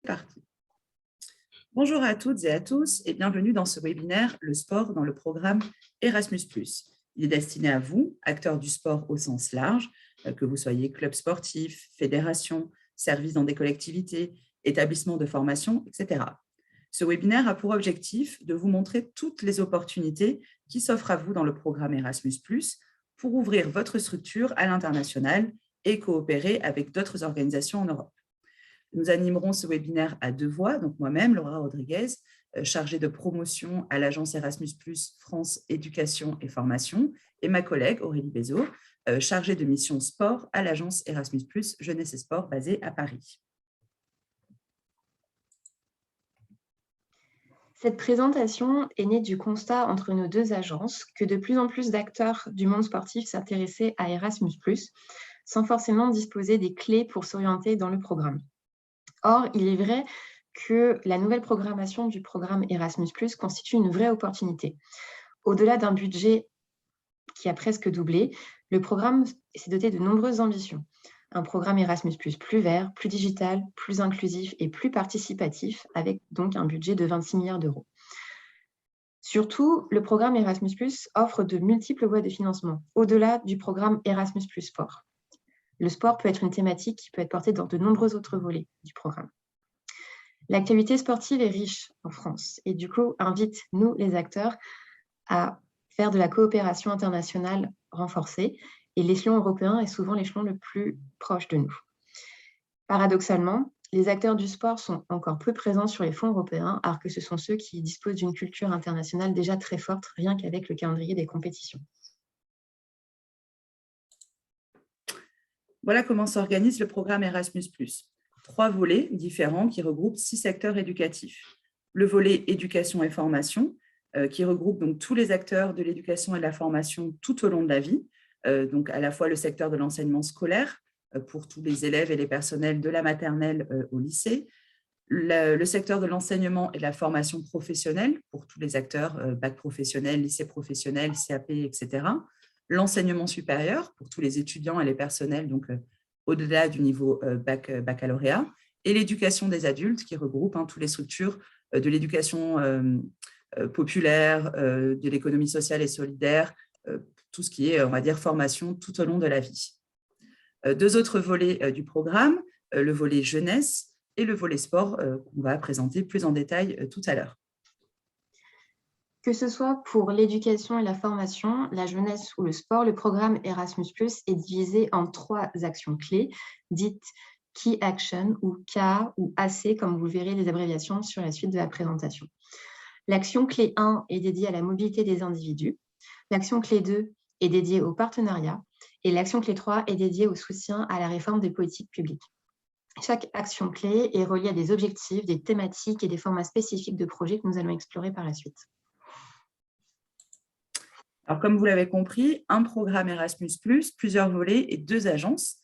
Parti. Bonjour à toutes et à tous et bienvenue dans ce webinaire « Le sport dans le programme Erasmus+. Il est destiné à vous, acteurs du sport au sens large, que vous soyez club sportif, fédération, service dans des collectivités, établissements de formation, etc. Ce webinaire a pour objectif de vous montrer toutes les opportunités qui s'offrent à vous dans le programme Erasmus+, pour ouvrir votre structure à l'international et coopérer avec d'autres organisations en Europe. Nous animerons ce webinaire à deux voix, donc moi-même, Laura Rodriguez, chargée de promotion à l'agence Erasmus+, France Éducation et Formation, et ma collègue Aurélie Bézot, chargée de mission sport à l'agence Erasmus+, Jeunesse et Sport basée à Paris. Cette présentation est née du constat entre nos deux agences que de plus en plus d'acteurs du monde sportif s'intéressaient à Erasmus+, sans forcément disposer des clés pour s'orienter dans le programme. Or, il est vrai que la nouvelle programmation du programme Erasmus+ constitue une vraie opportunité. Au-delà d'un budget qui a presque doublé, le programme s'est doté de nombreuses ambitions. Un programme Erasmus+, plus vert, plus digital, plus inclusif et plus participatif, avec donc un budget de 26 milliards d'euros. Surtout, le programme Erasmus+, offre de multiples voies de financement, au-delà du programme Erasmus+ Sport. Le sport peut être une thématique qui peut être portée dans de nombreux autres volets du programme. L'actualité sportive est riche en France et du coup invite nous, les acteurs, à faire de la coopération internationale renforcée et l'échelon européen est souvent l'échelon le plus proche de nous. Paradoxalement, les acteurs du sport sont encore peu présents sur les fonds européens, alors que ce sont ceux qui disposent d'une culture internationale déjà très forte, rien qu'avec le calendrier des compétitions. Voilà comment s'organise le programme Erasmus+. 3 volets différents qui regroupent 6 secteurs éducatifs. Le volet éducation et formation, qui regroupe donc tous les acteurs de l'éducation et de la formation tout au long de la vie, donc à la fois le secteur de l'enseignement scolaire, pour tous les élèves et les personnels de la maternelle au lycée, le secteur de l'enseignement et de la formation professionnelle, pour tous les acteurs, bac professionnel, lycée professionnel, CAP, etc., l'enseignement supérieur pour tous les étudiants et les personnels, donc au-delà du niveau baccalauréat, et l'éducation des adultes qui regroupe toutes les structures de l'éducation populaire, de l'économie sociale et solidaire, tout ce qui est, on va dire, formation tout au long de la vie. 2 autres volets du programme, le volet jeunesse et le volet sport qu'on va présenter plus en détail tout à l'heure. Que ce soit pour l'éducation et la formation, la jeunesse ou le sport, le programme Erasmus+ est divisé en 3 actions clés, dites Key Action ou K ou AC, comme vous verrez les abréviations sur la suite de la présentation. L'action clé 1 est dédiée à la mobilité des individus, l'action clé 2 est dédiée au partenariat et l'action clé 3 est dédiée au soutien à la réforme des politiques publiques. Chaque action clé est reliée à des objectifs, des thématiques et des formats spécifiques de projets que nous allons explorer par la suite. Alors, comme vous l'avez compris, un programme Erasmus+, plusieurs volets et 2 agences.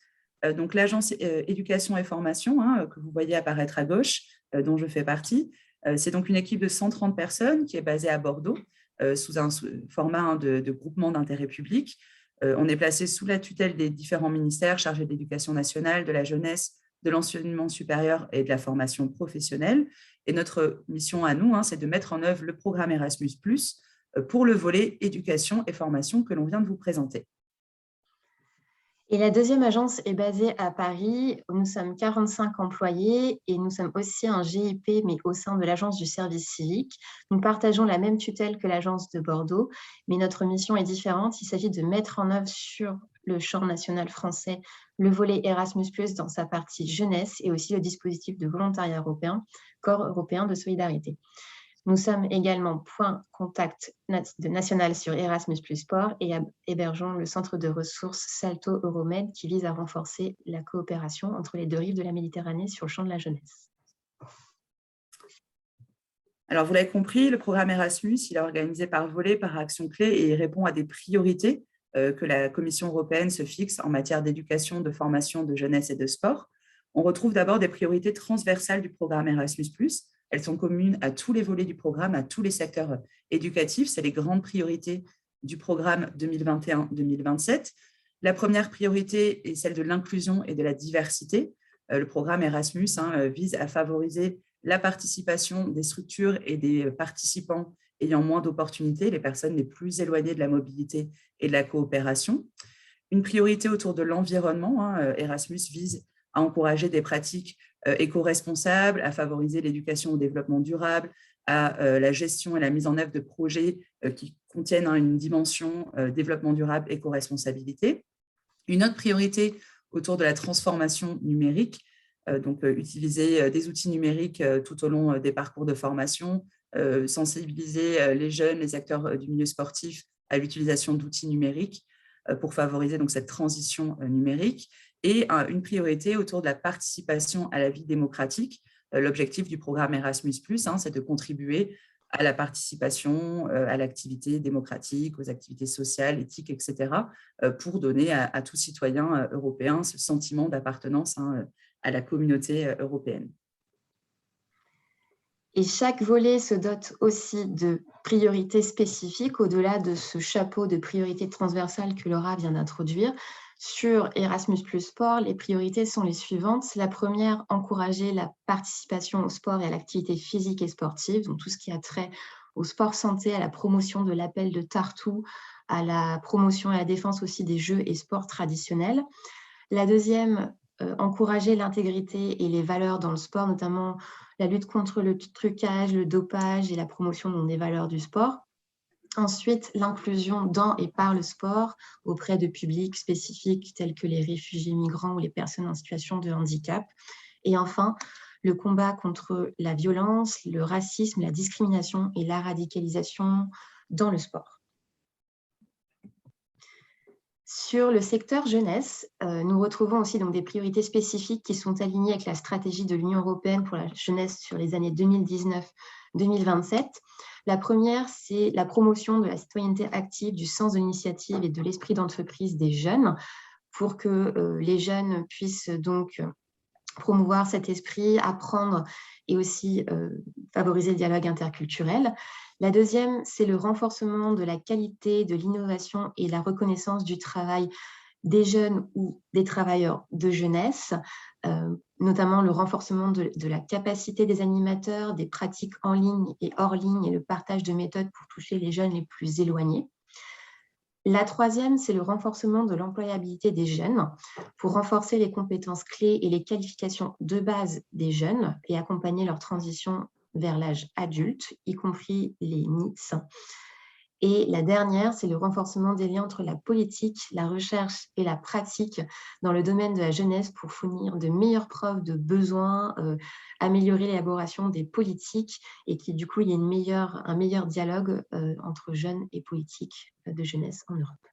Donc, l'agence éducation et formation, que vous voyez apparaître à gauche, dont je fais partie, c'est donc une équipe de 130 personnes qui est basée à Bordeaux, sous un format de groupement d'intérêt public. On est placé sous la tutelle des différents ministères chargés de l'éducation nationale, de la jeunesse, de l'enseignement supérieur et de la formation professionnelle. Et notre mission à nous, c'est de mettre en œuvre le programme Erasmus+, pour le volet éducation et formation que l'on vient de vous présenter. Et la deuxième agence est basée à Paris. Nous sommes 45 employés et nous sommes aussi un GIP, mais au sein de l'agence du service civique. Nous partageons la même tutelle que l'agence de Bordeaux, mais notre mission est différente. Il s'agit de mettre en œuvre sur le champ national français le volet Erasmus+, dans sa partie jeunesse et aussi le dispositif de volontariat européen, corps européen de solidarité. Nous sommes également point contact national sur Erasmus+ Sport et hébergeons le centre de ressources Salto Euromed qui vise à renforcer la coopération entre les 2 rives de la Méditerranée sur le champ de la jeunesse. Alors, vous l'avez compris, le programme Erasmus, il est organisé par volet, par action clé et il répond à des priorités que la Commission européenne se fixe en matière d'éducation, de formation, de jeunesse et de sport. On retrouve d'abord des priorités transversales du programme Erasmus+. Elles sont communes à tous les volets du programme, à tous les secteurs éducatifs. C'est les grandes priorités du programme 2021-2027. La première priorité est celle de l'inclusion et de la diversité. le programme Erasmus vise à favoriser la participation des structures et des participants ayant moins d'opportunités, les personnes les plus éloignées de la mobilité et de la coopération. Une priorité autour de l'environnement, Erasmus vise à encourager des pratiques éco-responsables, à favoriser l'éducation au développement durable, à la gestion et la mise en œuvre de projets qui contiennent une dimension développement durable, éco-responsabilité. Une autre priorité autour de la transformation numérique, donc utiliser des outils numériques tout au long des parcours de formation, sensibiliser les jeunes, les acteurs du milieu sportif à l'utilisation d'outils numériques pour favoriser donc cette transition numérique, et une priorité autour de la participation à la vie démocratique. L'objectif du programme Erasmus+, c'est de contribuer à la participation, à l'activité démocratique, aux activités sociales, éthiques, etc., pour donner à tout citoyen européen ce sentiment d'appartenance à la communauté européenne. Et chaque volet se dote aussi de priorités spécifiques, au-delà de ce chapeau de priorités transversales que Laura vient d'introduire. Sur Erasmus+ Sport, les priorités sont les suivantes. La première, encourager la participation au sport et à l'activité physique et sportive, donc tout ce qui a trait au sport santé, à la promotion de l'appel de Tartu, à la promotion et à la défense aussi des jeux et sports traditionnels. La deuxième, encourager l'intégrité et les valeurs dans le sport, notamment la lutte contre le trucage, le dopage et la promotion des valeurs du sport. Ensuite, l'inclusion dans et par le sport auprès de publics spécifiques tels que les réfugiés migrants ou les personnes en situation de handicap. Et enfin, le combat contre la violence, le racisme, la discrimination et la radicalisation dans le sport. Sur le secteur jeunesse, nous retrouvons aussi donc des priorités spécifiques qui sont alignées avec la stratégie de l'Union européenne pour la jeunesse sur les années 2019-2027. La première, c'est la promotion de la citoyenneté active, du sens de l'initiative et de l'esprit d'entreprise des jeunes, pour que les jeunes puissent donc promouvoir cet esprit, apprendre et aussi favoriser le dialogue interculturel. La deuxième, c'est le renforcement de la qualité, de l'innovation et la reconnaissance du travail des jeunes ou des travailleurs de jeunesse, notamment le renforcement de la capacité des animateurs, des pratiques en ligne et hors ligne et le partage de méthodes pour toucher les jeunes les plus éloignés. La troisième, c'est le renforcement de l'employabilité des jeunes pour renforcer les compétences clés et les qualifications de base des jeunes et accompagner leur transition vers l'âge adulte, y compris les NEETs. Et la dernière, c'est le renforcement des liens entre la politique, la recherche et la pratique dans le domaine de la jeunesse pour fournir de meilleures preuves de besoins, améliorer l'élaboration des politiques et qu'il du coup, il y ait un meilleur dialogue entre jeunes et politiques de jeunesse en Europe.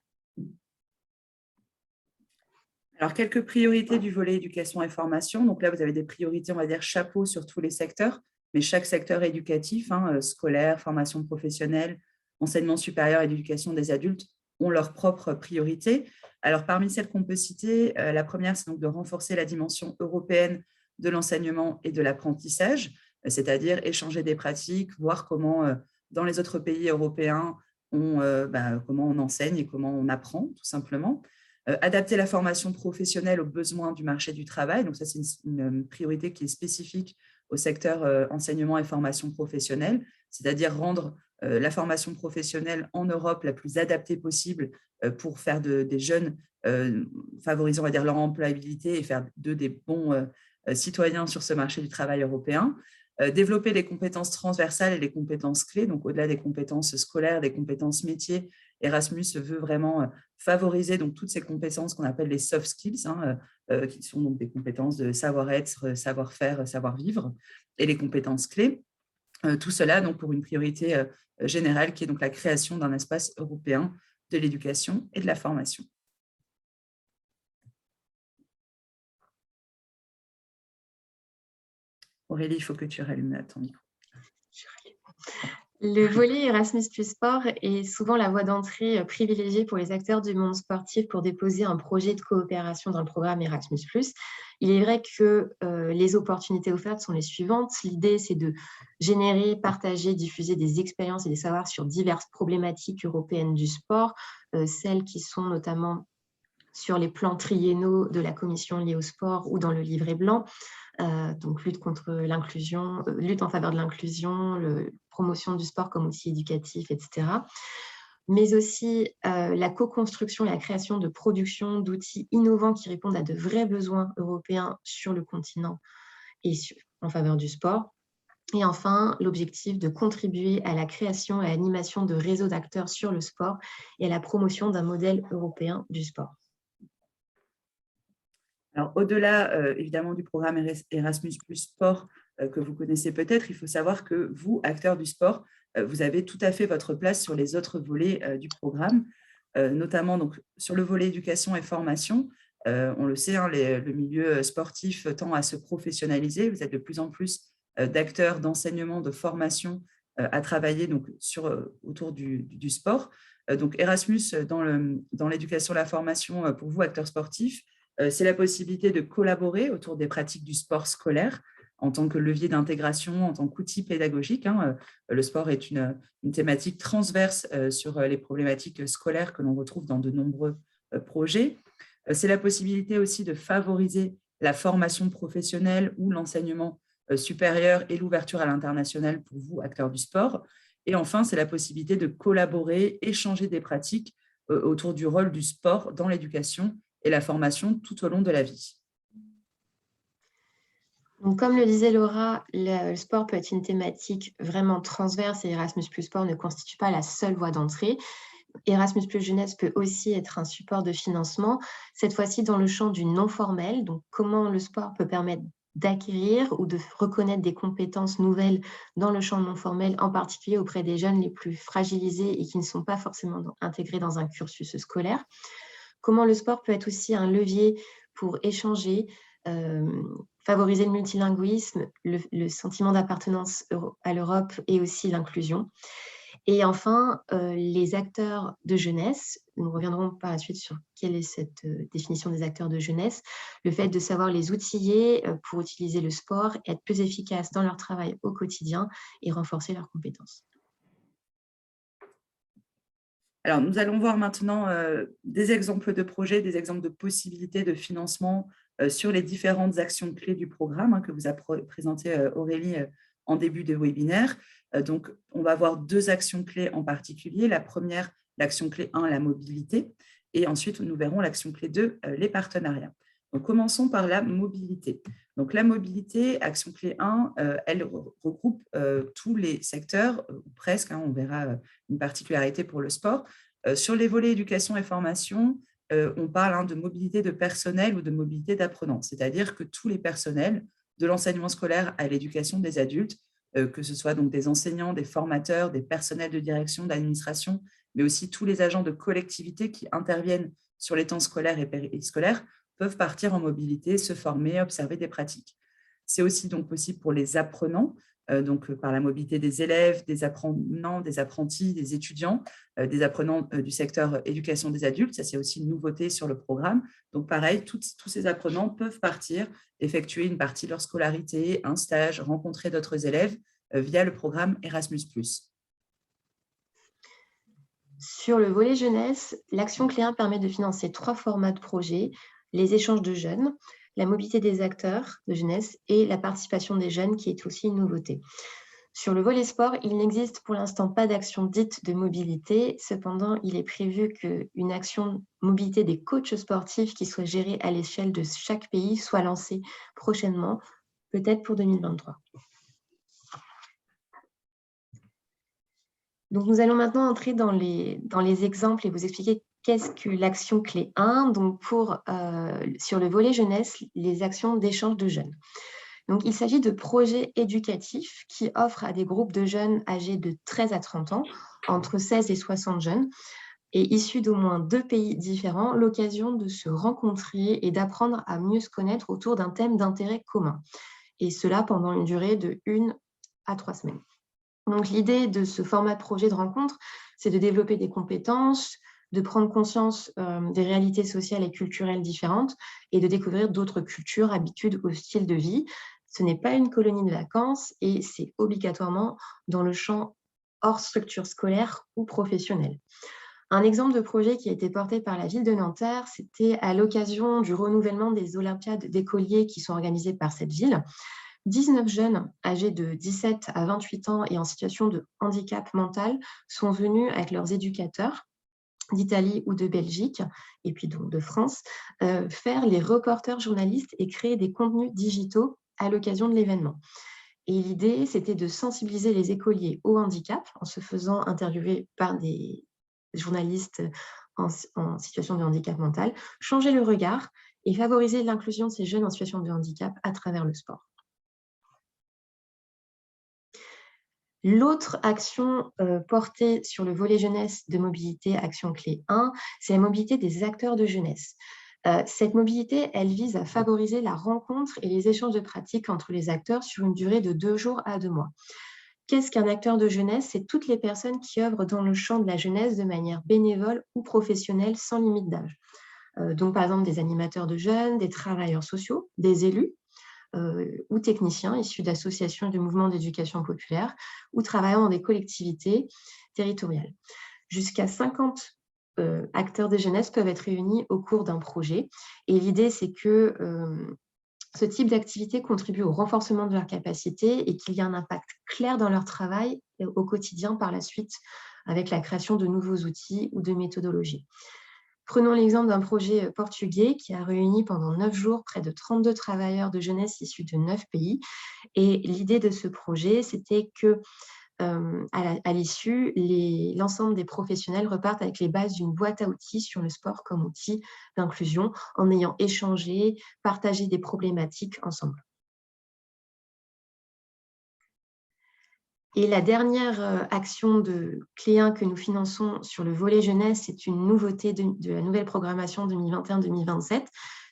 Alors, quelques priorités du volet éducation et formation. Donc là, vous avez des priorités, on va dire, chapeau sur tous les secteurs, mais chaque secteur éducatif, scolaire, formation professionnelle, enseignement supérieur et l'éducation des adultes, ont leurs propres priorités. Alors, parmi celles qu'on peut citer, la première, c'est donc de renforcer la dimension européenne de l'enseignement et de l'apprentissage, c'est-à-dire échanger des pratiques, voir comment, dans les autres pays européens, comment on enseigne et comment on apprend, tout simplement. Adapter la formation professionnelle aux besoins du marché du travail. Donc, ça, c'est une priorité qui est spécifique au secteur enseignement et formation professionnelle, c'est-à-dire rendre la formation professionnelle en Europe la plus adaptée possible pour faire des jeunes, favoriser, on va dire, leur employabilité et faire d'eux des bons citoyens sur ce marché du travail européen. Développer les compétences transversales et les compétences clés, donc au-delà des compétences scolaires, des compétences métiers. Erasmus veut vraiment favoriser donc toutes ces compétences qu'on appelle les soft skills, qui sont donc des compétences de savoir-être, savoir-faire, savoir-vivre, et les compétences clés. Tout cela donc pour une priorité générale qui est donc la création d'un espace européen de l'éducation et de la formation. Aurélie, il faut que tu rallumes ton micro. Le volet Erasmus+ Sport est souvent la voie d'entrée privilégiée pour les acteurs du monde sportif pour déposer un projet de coopération dans le programme Erasmus+. Il est vrai que les opportunités offertes sont les suivantes. L'idée, c'est de générer, partager, diffuser des expériences et des savoirs sur diverses problématiques européennes du sport, celles qui sont notamment sur les plans triennaux de la commission liée au sport ou dans le livret blanc, donc lutte contre l'inclusion, lutte en faveur de l'inclusion, promotion du sport comme outil éducatif, etc. Mais aussi la co-construction et la création de productions, d'outils innovants qui répondent à de vrais besoins européens sur le continent et en faveur du sport. Et enfin, l'objectif de contribuer à la création et à l'animation de réseaux d'acteurs sur le sport et à la promotion d'un modèle européen du sport. Alors, au-delà, évidemment, du programme Erasmus+ Sport que vous connaissez peut-être, il faut savoir que vous, acteurs du sport, vous avez tout à fait votre place sur les autres volets du programme, notamment donc, sur le volet éducation et formation. On le sait, hein, le milieu sportif tend à se professionnaliser. Vous êtes de plus en plus d'acteurs d'enseignement, de formation à travailler donc, autour du sport. Donc, Erasmus, dans l'éducation et la formation, pour vous, acteurs sportifs, c'est la possibilité de collaborer autour des pratiques du sport scolaire en tant que levier d'intégration, en tant qu'outil pédagogique. Le sport est une thématique transverse sur les problématiques scolaires que l'on retrouve dans de nombreux projets. C'est la possibilité aussi de favoriser la formation professionnelle ou l'enseignement supérieur et l'ouverture à l'international pour vous, acteurs du sport. Et enfin, c'est la possibilité de collaborer, échanger des pratiques autour du rôle du sport dans l'éducation et la formation tout au long de la vie. Donc, comme le disait Laura, le sport peut être une thématique vraiment transverse et Erasmus+ Sport ne constitue pas la seule voie d'entrée. Erasmus+ Jeunesse peut aussi être un support de financement, cette fois-ci dans le champ du non formel. Donc, comment le sport peut permettre d'acquérir ou de reconnaître des compétences nouvelles dans le champ non formel, en particulier auprès des jeunes les plus fragilisés et qui ne sont pas forcément intégrés dans un cursus scolaire. Comment le sport peut être aussi un levier pour échanger, favoriser le multilinguisme, le sentiment d'appartenance à l'Europe et aussi l'inclusion. Et enfin, les acteurs de jeunesse, nous reviendrons par la suite sur quelle est cette définition des acteurs de jeunesse, le fait de savoir les outiller pour utiliser le sport, être plus efficaces dans leur travail au quotidien et renforcer leurs compétences. Alors, nous allons voir maintenant des exemples de projets, des exemples de possibilités de financement sur les différentes actions clés du programme que vous a présenté Aurélie en début de webinaire. Donc, on va voir deux actions clés en particulier. La première, l'action clé 1, la mobilité. Et ensuite, nous verrons l'action clé 2, les partenariats. Donc, commençons par la mobilité. Donc, la mobilité, action clé 1, elle regroupe tous les secteurs, ou presque, on verra une particularité pour le sport. Sur les volets éducation et formation, on parle de mobilité de personnel ou de mobilité d'apprenants, c'est-à-dire que tous les personnels, de l'enseignement scolaire à l'éducation des adultes, que ce soit donc des enseignants, des formateurs, des personnels de direction, d'administration, mais aussi tous les agents de collectivité qui interviennent sur les temps scolaires et périscolaires, peuvent partir en mobilité, se former, observer des pratiques. C'est aussi donc possible pour les apprenants, donc par la mobilité des élèves, des apprenants, des apprentis, des étudiants, des apprenants du secteur éducation des adultes. Ça, c'est aussi une nouveauté sur le programme. Donc pareil, tous ces apprenants peuvent partir, effectuer une partie de leur scolarité, un stage, rencontrer d'autres élèves via le programme Erasmus+. Sur le volet jeunesse, l'action clé 1 permet de financer 3 formats de projets: les échanges de jeunes, la mobilité des acteurs de jeunesse et la participation des jeunes, qui est aussi une nouveauté. Sur le volet sport, il n'existe pour l'instant pas d'action dite de mobilité. Cependant, il est prévu qu'une action mobilité des coachs sportifs qui soit gérée à l'échelle de chaque pays soit lancée prochainement, peut-être pour 2023. Donc, nous allons maintenant entrer dans les exemples et vous expliquer qu'est-ce que l'action clé 1, donc sur le volet jeunesse, les actions d'échange de jeunes. Donc, il s'agit de projets éducatifs qui offrent à des groupes de jeunes âgés de 13 à 30 ans, entre 16 et 60 jeunes, et issus d'au moins 2 pays différents, l'occasion de se rencontrer et d'apprendre à mieux se connaître autour d'un thème d'intérêt commun. Et cela pendant une durée de 1 à 3 semaines. Donc, l'idée de ce format de projet de rencontre, c'est de développer des compétences, de prendre conscience des réalités sociales et culturelles différentes et de découvrir d'autres cultures, habitudes ou styles de vie. Ce n'est pas une colonie de vacances et c'est obligatoirement dans le champ hors structure scolaire ou professionnelle. Un exemple de projet qui a été porté par la ville de Nanterre, c'était à l'occasion du renouvellement des Olympiades d'écoliers qui sont organisées par cette ville. 19 jeunes âgés de 17 à 28 ans et en situation de handicap mental sont venus avec leurs éducateurs d'Italie ou de Belgique, et puis donc de France, faire les reporters journalistes et créer des contenus digitaux à l'occasion de l'événement. Et l'idée, c'était de sensibiliser les écoliers au handicap en se faisant interviewer par des journalistes en situation de handicap mental, changer le regard et favoriser l'inclusion de ces jeunes en situation de handicap à travers le sport. L'autre action portée sur le volet jeunesse de mobilité, action clé 1, c'est la mobilité des acteurs de jeunesse. Cette mobilité, elle vise à favoriser la rencontre et les échanges de pratiques entre les acteurs sur une durée de 2 jours à 2 mois. Qu'est-ce qu'un acteur de jeunesse? C'est toutes les personnes qui œuvrent dans le champ de la jeunesse de manière bénévole ou professionnelle sans limite d'âge. Donc, par exemple, des animateurs de jeunes, des travailleurs sociaux, des élus, ou techniciens issus d'associations et de mouvements d'éducation populaire ou travaillant dans des collectivités territoriales. Jusqu'à 50 acteurs de jeunesse peuvent être réunis au cours d'un projet. Et l'idée, c'est que ce type d'activité contribue au renforcement de leurs capacités et qu'il y ait un impact clair dans leur travail au quotidien par la suite avec la création de nouveaux outils ou de méthodologies. Prenons l'exemple d'un projet portugais qui a réuni pendant 9 jours près de 32 travailleurs de jeunesse issus de 9 pays. Et l'idée de ce projet, c'était que à l'issue, l'ensemble des professionnels repartent avec les bases d'une boîte à outils sur le sport comme outil d'inclusion en ayant échangé, partagé des problématiques ensemble. Et la dernière action de clé 1 que nous finançons sur le volet jeunesse, c'est une nouveauté de la nouvelle programmation 2021-2027.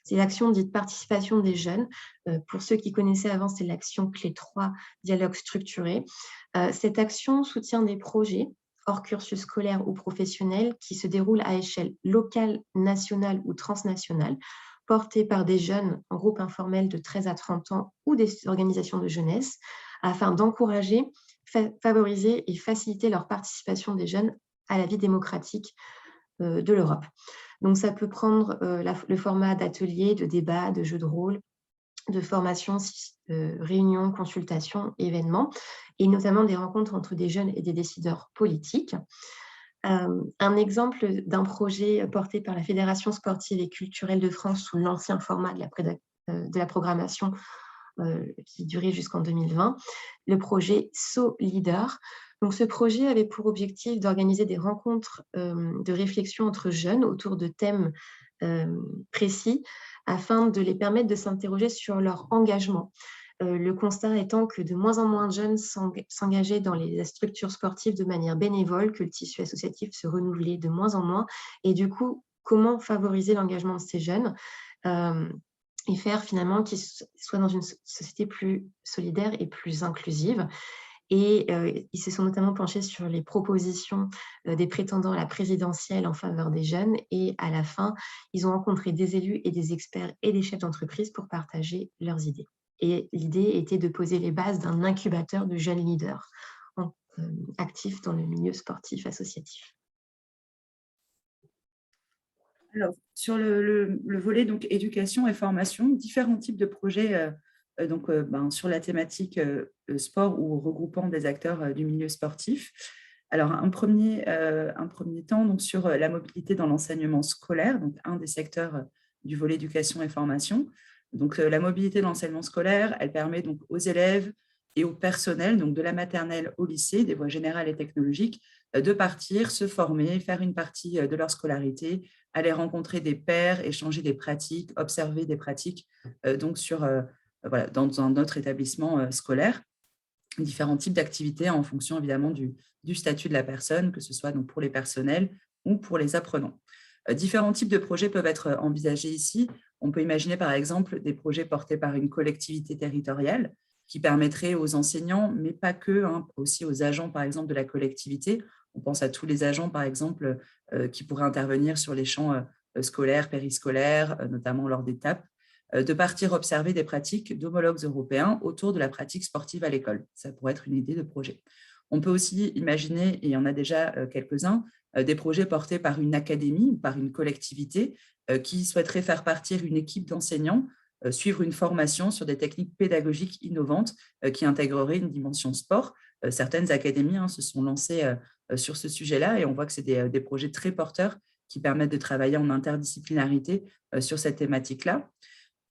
C'est l'action dite participation des jeunes. Pour ceux qui connaissaient avant, c'est l'action clé 3, dialogue structuré. Cette action soutient des projets hors cursus scolaire ou professionnel qui se déroulent à échelle locale, nationale ou transnationale, portés par des jeunes en groupe informel de 13 à 30 ans ou des organisations de jeunesse, afin d'encourager, favoriser et faciliter leur participation des jeunes à la vie démocratique de l'Europe. Donc, ça peut prendre le format d'ateliers, de débats, de jeux de rôle, de formations, réunions, consultations, événements, et notamment des rencontres entre des jeunes et des décideurs politiques. Un exemple d'un projet porté par la Fédération sportive et culturelle de France sous l'ancien format de la programmation qui durait jusqu'en 2020, le projet So Leader. Donc, ce projet avait pour objectif d'organiser des rencontres de réflexion entre jeunes autour de thèmes précis afin de les permettre de s'interroger sur leur engagement. Le constat étant que de moins en moins de jeunes s'engageaient dans les structures sportives de manière bénévole, que le tissu associatif se renouvelait de moins en moins. Et du coup, comment favoriser l'engagement de ces jeunes et faire finalement qu'ils soient dans une société plus solidaire et plus inclusive. Et ils se sont notamment penchés sur les propositions des prétendants à la présidentielle en faveur des jeunes. Et à la fin, ils ont rencontré des élus et des experts et des chefs d'entreprise pour partager leurs idées. Et l'idée était de poser les bases d'un incubateur de jeunes leaders actifs dans le milieu sportif associatif. Alors, sur le volet donc, éducation et formation, différents types de projets sur la thématique sport ou regroupant des acteurs du milieu sportif. Alors, un premier temps donc, sur la mobilité dans l'enseignement scolaire, donc un des secteurs du volet éducation et formation. Donc, la mobilité dans l'enseignement scolaire, elle permet donc aux élèves et au personnel, donc de la maternelle au lycée, des voies générales et technologiques, de partir, se former, faire une partie de leur scolarité, aller rencontrer des pairs, échanger des pratiques, observer des pratiques dans notre établissement scolaire. Différents types d'activités en fonction évidemment du statut de la personne, que ce soit donc pour les personnels ou pour les apprenants. Différents types de projets peuvent être envisagés ici. On peut imaginer par exemple des projets portés par une collectivité territoriale qui permettraient aux enseignants, mais pas que, aussi aux agents par exemple de la collectivité. On pense à tous les agents par exemple qui pourraient intervenir sur les champs scolaires, périscolaires, notamment lors d'étapes, de partir observer des pratiques d'homologues européens autour de la pratique sportive à l'école. Ça pourrait être une idée de projet. On peut aussi imaginer, et il y en a déjà quelques-uns, des projets portés par une académie ou par une collectivité qui souhaiterait faire partir une équipe d'enseignants, suivre une formation sur des techniques pédagogiques innovantes qui intégreraient une dimension sport. Certaines académies se sont lancées sur ce sujet-là et on voit que c'est des projets très porteurs qui permettent de travailler en interdisciplinarité sur cette thématique-là,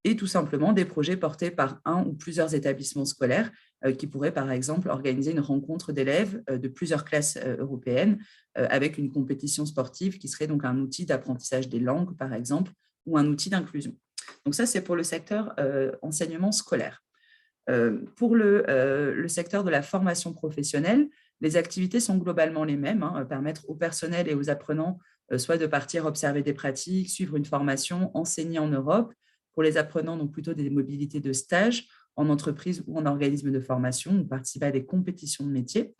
et tout simplement des projets portés par un ou plusieurs établissements scolaires qui pourraient, par exemple, organiser une rencontre d'élèves de plusieurs classes européennes avec une compétition sportive qui serait donc un outil d'apprentissage des langues, par exemple, ou un outil d'inclusion. Donc ça, c'est pour le secteur enseignement scolaire. Pour le secteur de la formation professionnelle, les activités sont globalement les mêmes, permettre au personnel et aux apprenants soit de partir observer des pratiques, suivre une formation, enseigner en Europe. Pour les apprenants, donc plutôt des mobilités de stage en entreprise ou en organisme de formation, ou participer à des compétitions de métiers.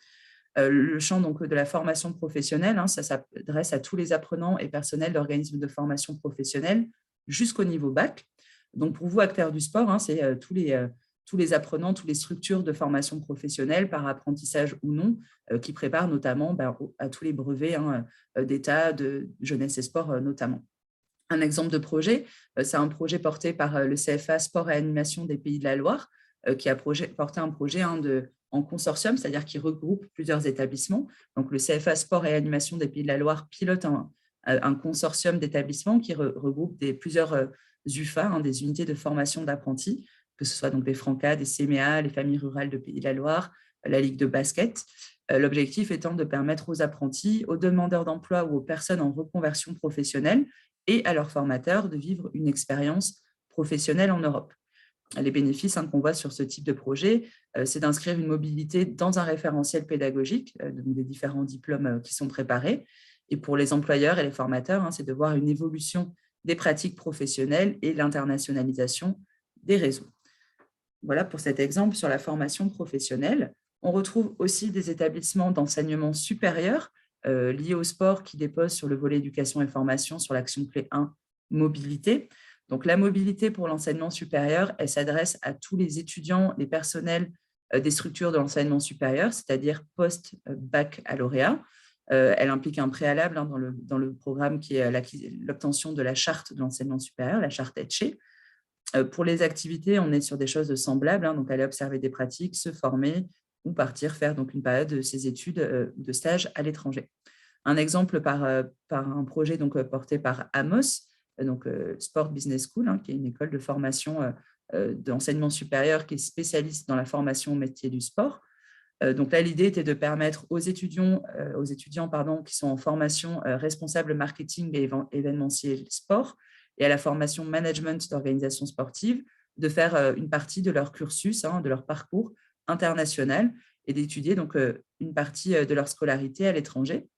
Le champ donc, de la formation professionnelle, ça s'adresse à tous les apprenants et personnels d'organismes de formation professionnelle jusqu'au niveau bac. Donc, pour vous, acteurs du sport, c'est tous les apprenants, toutes les structures de formation professionnelle, par apprentissage ou non, qui préparent notamment à tous les brevets d'État, de jeunesse et sport notamment. Un exemple de projet, c'est un projet porté par le CFA Sport et Animation des Pays de la Loire, qui a porté un projet en consortium, c'est-à-dire qui regroupe plusieurs établissements. Donc, le CFA Sport et Animation des Pays de la Loire pilote un consortium d'établissements qui regroupe plusieurs UFA, des unités de formation d'apprentis, que ce soit donc des Francas, des CMEA, les familles rurales de Pays de la Loire, la Ligue de basket. L'objectif étant de permettre aux apprentis, aux demandeurs d'emploi ou aux personnes en reconversion professionnelle et à leurs formateurs de vivre une expérience professionnelle en Europe. Les bénéfices qu'on voit sur ce type de projet, c'est d'inscrire une mobilité dans un référentiel pédagogique, donc des différents diplômes qui sont préparés. Et pour les employeurs et les formateurs, c'est de voir une évolution des pratiques professionnelles et l'internationalisation des réseaux. Voilà pour cet exemple sur la formation professionnelle. On retrouve aussi des établissements d'enseignement supérieur liés au sport qui déposent sur le volet éducation et formation sur l'action clé 1, mobilité. Donc, la mobilité pour l'enseignement supérieur, elle s'adresse à tous les étudiants, les personnels des structures de l'enseignement supérieur, c'est-à-dire post-baccalauréat. Elle implique un préalable dans le programme qui est l'obtention de la charte de l'enseignement supérieur, la charte ETCHE. Pour les activités, on est sur des choses semblables, donc aller observer des pratiques, se former ou partir faire donc une période de ses études de stage à l'étranger. Un exemple par un projet donc, porté par Amos, donc Sport Business School, qui est une école de formation d'enseignement supérieur qui est spécialiste dans la formation au métier du sport. Donc là, l'idée était de permettre aux étudiants qui sont en formation responsable marketing et événementiel sport et à la formation management d'organisation sportive de faire une partie de leur cursus, de leur parcours international et d'étudier donc une partie de leur scolarité à l'étranger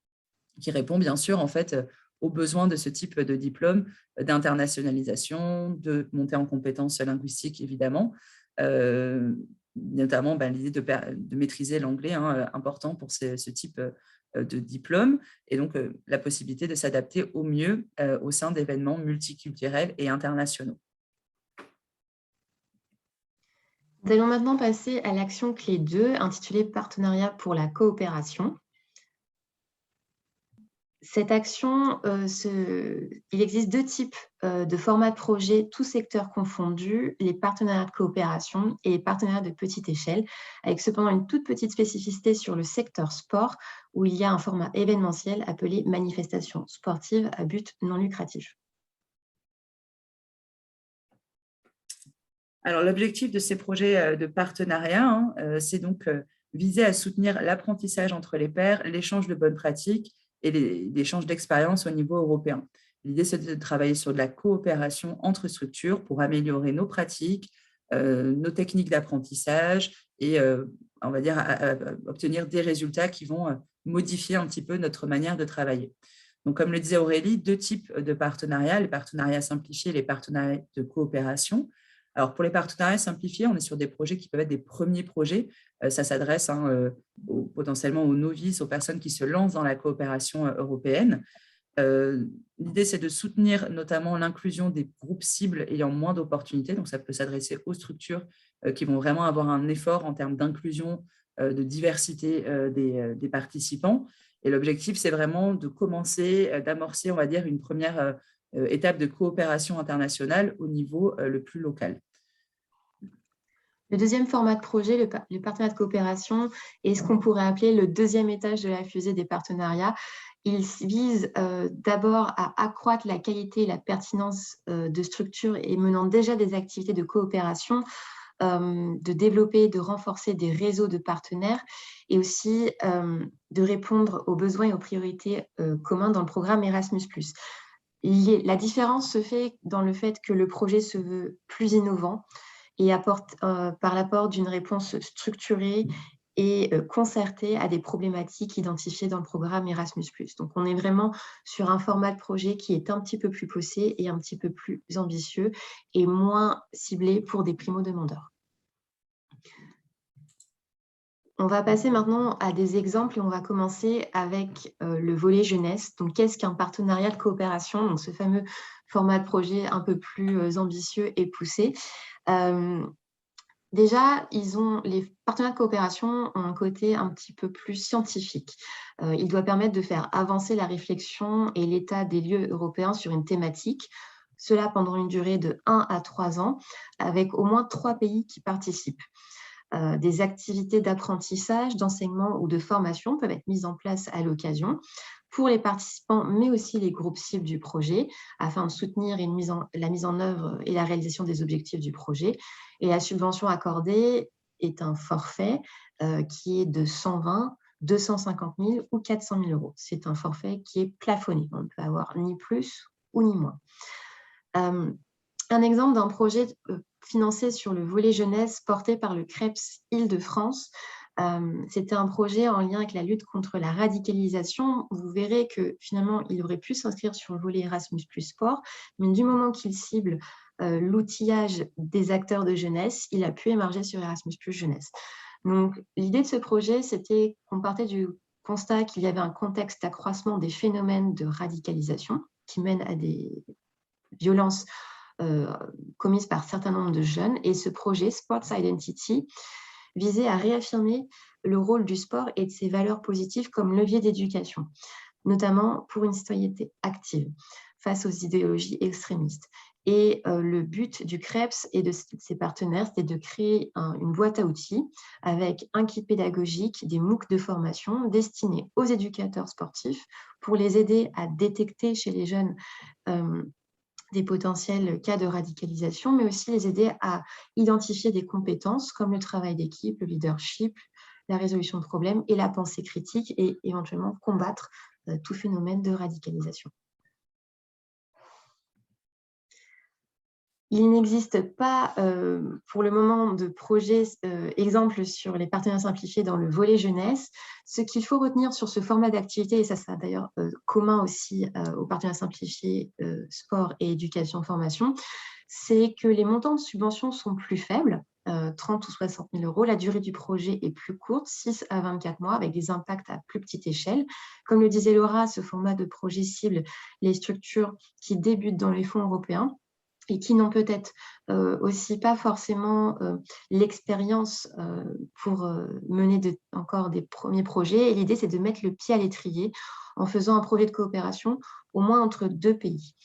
qui répond bien sûr en fait aux besoins de ce type de diplôme d'internationalisation, de montée en compétences linguistiques évidemment, notamment l'idée de maîtriser l'anglais, important pour ce type de diplôme, et donc la possibilité de s'adapter au mieux au sein d'événements multiculturels et internationaux. Nous allons maintenant passer à l'action clé 2, intitulée « Partenariat pour la coopération ». Cette action, il existe deux types de formats de projet, tous secteurs confondus, les partenariats de coopération et les partenariats de petite échelle, avec cependant une toute petite spécificité sur le secteur sport, où il y a un format événementiel appelé manifestation sportive à but non lucratif. Alors, l'objectif de ces projets de partenariat, c'est donc viser à soutenir l'apprentissage entre les pairs, l'échange de bonnes pratiques et l'échange d'expériences au niveau européen. L'idée, c'est de travailler sur de la coopération entre structures pour améliorer nos pratiques, nos techniques d'apprentissage et, on va dire, obtenir des résultats qui vont modifier un petit peu notre manière de travailler. Donc, comme le disait Aurélie, deux types de partenariats, les partenariats simplifiés et les partenariats de coopération. Alors, pour les partenariats simplifiés, on est sur des projets qui peuvent être des premiers projets. Ça s'adresse potentiellement aux novices, aux personnes qui se lancent dans la coopération européenne. L'idée, c'est de soutenir notamment l'inclusion des groupes cibles ayant moins d'opportunités. Donc, ça peut s'adresser aux structures qui vont vraiment avoir un effort en termes d'inclusion, de diversité des participants. Et l'objectif, c'est vraiment de commencer, d'amorcer, on va dire, une première étape de coopération internationale au niveau le plus local. Le deuxième format de projet, le partenariat de coopération, est ce qu'on pourrait appeler le deuxième étage de la fusée des partenariats. Il vise d'abord à accroître la qualité et la pertinence de structures et menant déjà des activités de coopération, de développer, de renforcer des réseaux de partenaires et aussi de répondre aux besoins et aux priorités communs dans le programme Erasmus+. La différence se fait dans le fait que le projet se veut plus innovant et apporte par l'apport d'une réponse structurée et concertée à des problématiques identifiées dans le programme Erasmus+. Donc, on est vraiment sur un format de projet qui est un petit peu plus poussé et un petit peu plus ambitieux et moins ciblé pour des primo-demandeurs. On va passer maintenant à des exemples et on va commencer avec le volet jeunesse. Donc, qu'est-ce qu'un partenariat de coopération? Donc, ce fameux format de projet un peu plus ambitieux et poussé. Déjà, les partenariats de coopération ont un côté un petit peu plus scientifique. Il doit permettre de faire avancer la réflexion et l'état des lieux européens sur une thématique, cela pendant une durée de 1 à 3 ans, avec au moins 3 pays qui participent. Des activités d'apprentissage, d'enseignement ou de formation peuvent être mises en place à l'occasion pour les participants, mais aussi les groupes cibles du projet, afin de soutenir la mise en œuvre et la réalisation des objectifs du projet. Et la subvention accordée est un forfait qui est de 120, 250 000 ou 400 000 euros. C'est un forfait qui est plafonné. On ne peut avoir ni plus ou ni moins. Un exemple d'un projet financé sur le volet jeunesse porté par le CREPS Île-de-France. C'était un projet en lien avec la lutte contre la radicalisation. Vous verrez que finalement, il aurait pu s'inscrire sur le volet Erasmus+ Sport, mais du moment qu'il cible l'outillage des acteurs de jeunesse, il a pu émerger sur Erasmus+ Jeunesse. Donc, l'idée de ce projet, c'était qu'on partait du constat qu'il y avait un contexte d'accroissement des phénomènes de radicalisation qui mènent à des violences commises par un certain nombre de jeunes. Et ce projet, Sports Identity, visait à réaffirmer le rôle du sport et de ses valeurs positives comme levier d'éducation, notamment pour une citoyenneté active face aux idéologies extrémistes. Et le but du CREPS et de ses partenaires, c'était de créer une boîte à outils avec un kit pédagogique, des MOOC de formation destinés aux éducateurs sportifs pour les aider à détecter chez les jeunes des potentiels cas de radicalisation, mais aussi les aider à identifier des compétences comme le travail d'équipe, le leadership, la résolution de problèmes et la pensée critique et éventuellement combattre tout phénomène de radicalisation. Il n'existe pas pour le moment de projet exemple sur les partenariats simplifiés dans le volet jeunesse. Ce qu'il faut retenir sur ce format d'activité, et ça sera d'ailleurs commun aussi aux partenariats simplifiés sport et éducation-formation, c'est que les montants de subventions sont plus faibles, 30 ou 60 000 euros. La durée du projet est plus courte, 6 à 24 mois, avec des impacts à plus petite échelle. Comme le disait Laura, ce format de projet cible les structures qui débutent dans les fonds européens et qui n'ont peut-être aussi pas forcément l'expérience pour mener encore des premiers projets. Et l'idée, c'est de mettre le pied à l'étrier en faisant un projet de coopération au moins entre 2 pays.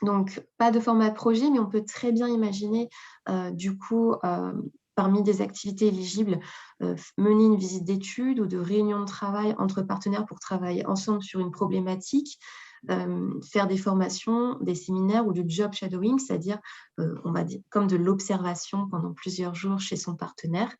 Donc, pas de format de projet, mais on peut très bien imaginer, du coup, parmi des activités éligibles, mener une visite d'études ou de réunion de travail entre partenaires pour travailler ensemble sur une problématique, faire des formations, des séminaires ou du job shadowing, c'est-à-dire, on va dire, comme de l'observation pendant plusieurs jours chez son partenaire.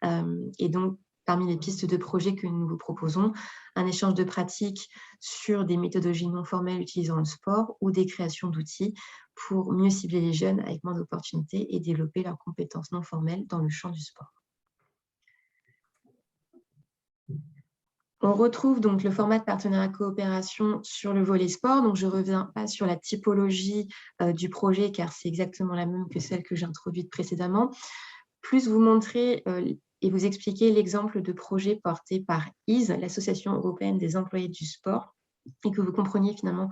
Et donc, parmi les pistes de projet que nous vous proposons, un échange de pratiques sur des méthodologies non formelles utilisant le sport ou des créations d'outils pour mieux cibler les jeunes avec moins d'opportunités et développer leurs compétences non formelles dans le champ du sport. On retrouve donc le format de partenariat coopération sur le volet sport. Donc, je ne reviens pas sur la typologie du projet car c'est exactement la même que celle que j'ai introduite précédemment. Plus vous montrer et vous expliquer l'exemple de projet porté par EASE, l'Association européenne des employés du sport, et que vous compreniez finalement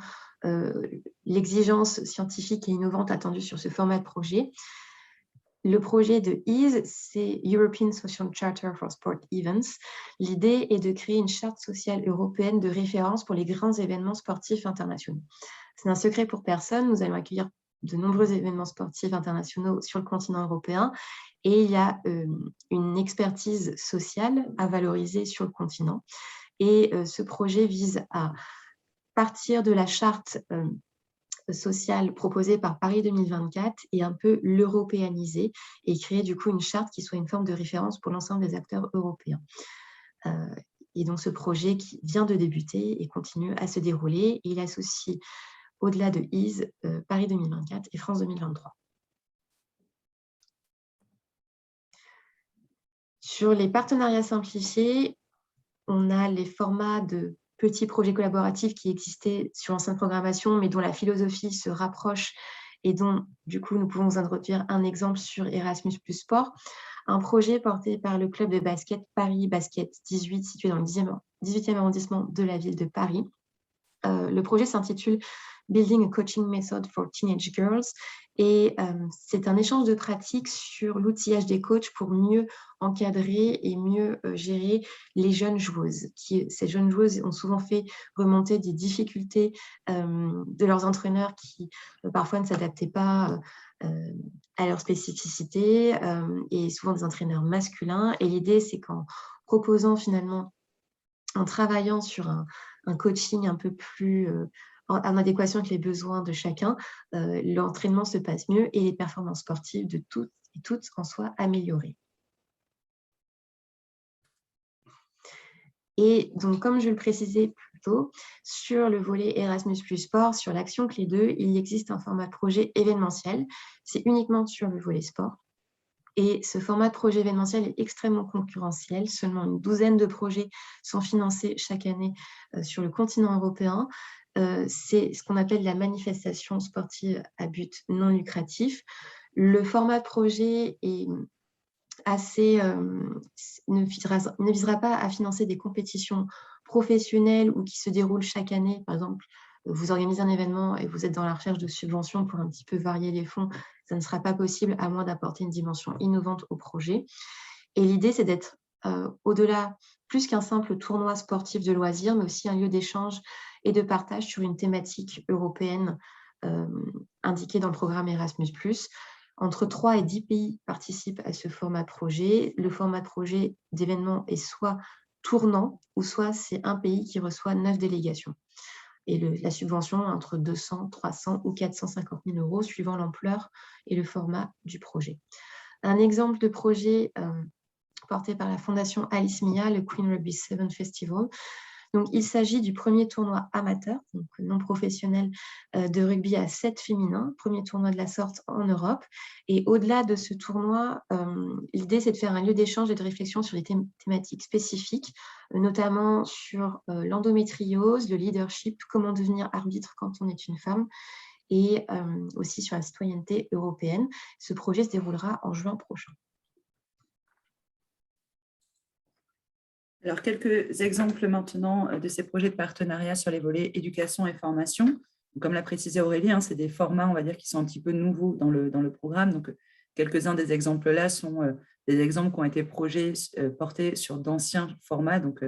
l'exigence scientifique et innovante attendue sur ce format de projet. Le projet de EASE, c'est European Social Charter for Sport Events. L'idée est de créer une charte sociale européenne de référence pour les grands événements sportifs internationaux. C'est un secret pour personne, nous allons accueillir de nombreux événements sportifs internationaux sur le continent européen et il y a une expertise sociale à valoriser sur le continent. Et ce projet vise à partir de la charte sociale proposée par Paris 2024 et un peu l'européaniser et créer du coup une charte qui soit une forme de référence pour l'ensemble des acteurs européens. Et donc ce projet qui vient de débuter et continue à se dérouler, et il associe au-delà de EASE, Paris 2024 et France 2023. Sur les partenariats simplifiés, on a les formats de petits projets collaboratifs qui existaient sur l'ancienne programmation, mais dont la philosophie se rapproche et dont, du coup, nous pouvons vous introduire un exemple sur Erasmus + Sport, un projet porté par le club de basket Paris Basket 18, situé dans le 18e arrondissement de la ville de Paris. Le projet s'intitule Building a Coaching Method for Teenage Girls et c'est un échange de pratiques sur l'outillage des coachs pour mieux encadrer et mieux gérer les jeunes joueuses. Ces jeunes joueuses ont souvent fait remonter des difficultés de leurs entraîneurs qui parfois ne s'adaptaient pas à leurs spécificités et souvent des entraîneurs masculins. Et l'idée, c'est qu'en proposant finalement, en travaillant sur un coaching un peu plus en adéquation avec les besoins de chacun, l'entraînement se passe mieux et les performances sportives de toutes et toutes en soient améliorées. Et donc, comme je le précisais plus tôt, sur le volet Erasmus + Sport, sur l'action clé 2, il existe un format de projet événementiel. C'est uniquement sur le volet sport. Et ce format de projet événementiel est extrêmement concurrentiel. Seulement une douzaine de projets sont financés chaque année sur le continent européen. C'est ce qu'on appelle la manifestation sportive à but non lucratif. Le format de projet est ne visera pas à financer des compétitions professionnelles ou qui se déroulent chaque année. Par exemple, vous organisez un événement et vous êtes dans la recherche de subventions pour un petit peu varier les fonds, ça ne sera pas possible à moins d'apporter une dimension innovante au projet. Et l'idée, c'est d'être au-delà, plus qu'un simple tournoi sportif de loisirs, mais aussi un lieu d'échange et de partage sur une thématique européenne indiquée dans le programme Erasmus+. Entre 3 et 10 pays participent à ce format de projet. Le format de projet d'événement est soit tournant, ou soit c'est un pays qui reçoit 9 délégations. Et la subvention entre 200, 300 ou 450 000 euros, suivant l'ampleur et le format du projet. Un exemple de projet porté par la Fondation Alice Mia, le Queen Rugby 7 Festival. Donc, il s'agit du premier tournoi amateur, donc non professionnel, de rugby à 7 féminin, premier tournoi de la sorte en Europe. Et au-delà de ce tournoi, l'idée, c'est de faire un lieu d'échange et de réflexion sur des thématiques spécifiques, notamment sur l'endométriose, le leadership, comment devenir arbitre quand on est une femme, et aussi sur la citoyenneté européenne. Ce projet se déroulera en juin prochain. Alors, quelques exemples maintenant de ces projets de partenariat sur les volets éducation et formation. Comme l'a précisé Aurélie, c'est des formats, on va dire, qui sont un petit peu nouveaux dans le programme. Donc, quelques-uns des exemples là sont des exemples qui ont été portés sur d'anciens formats. Donc,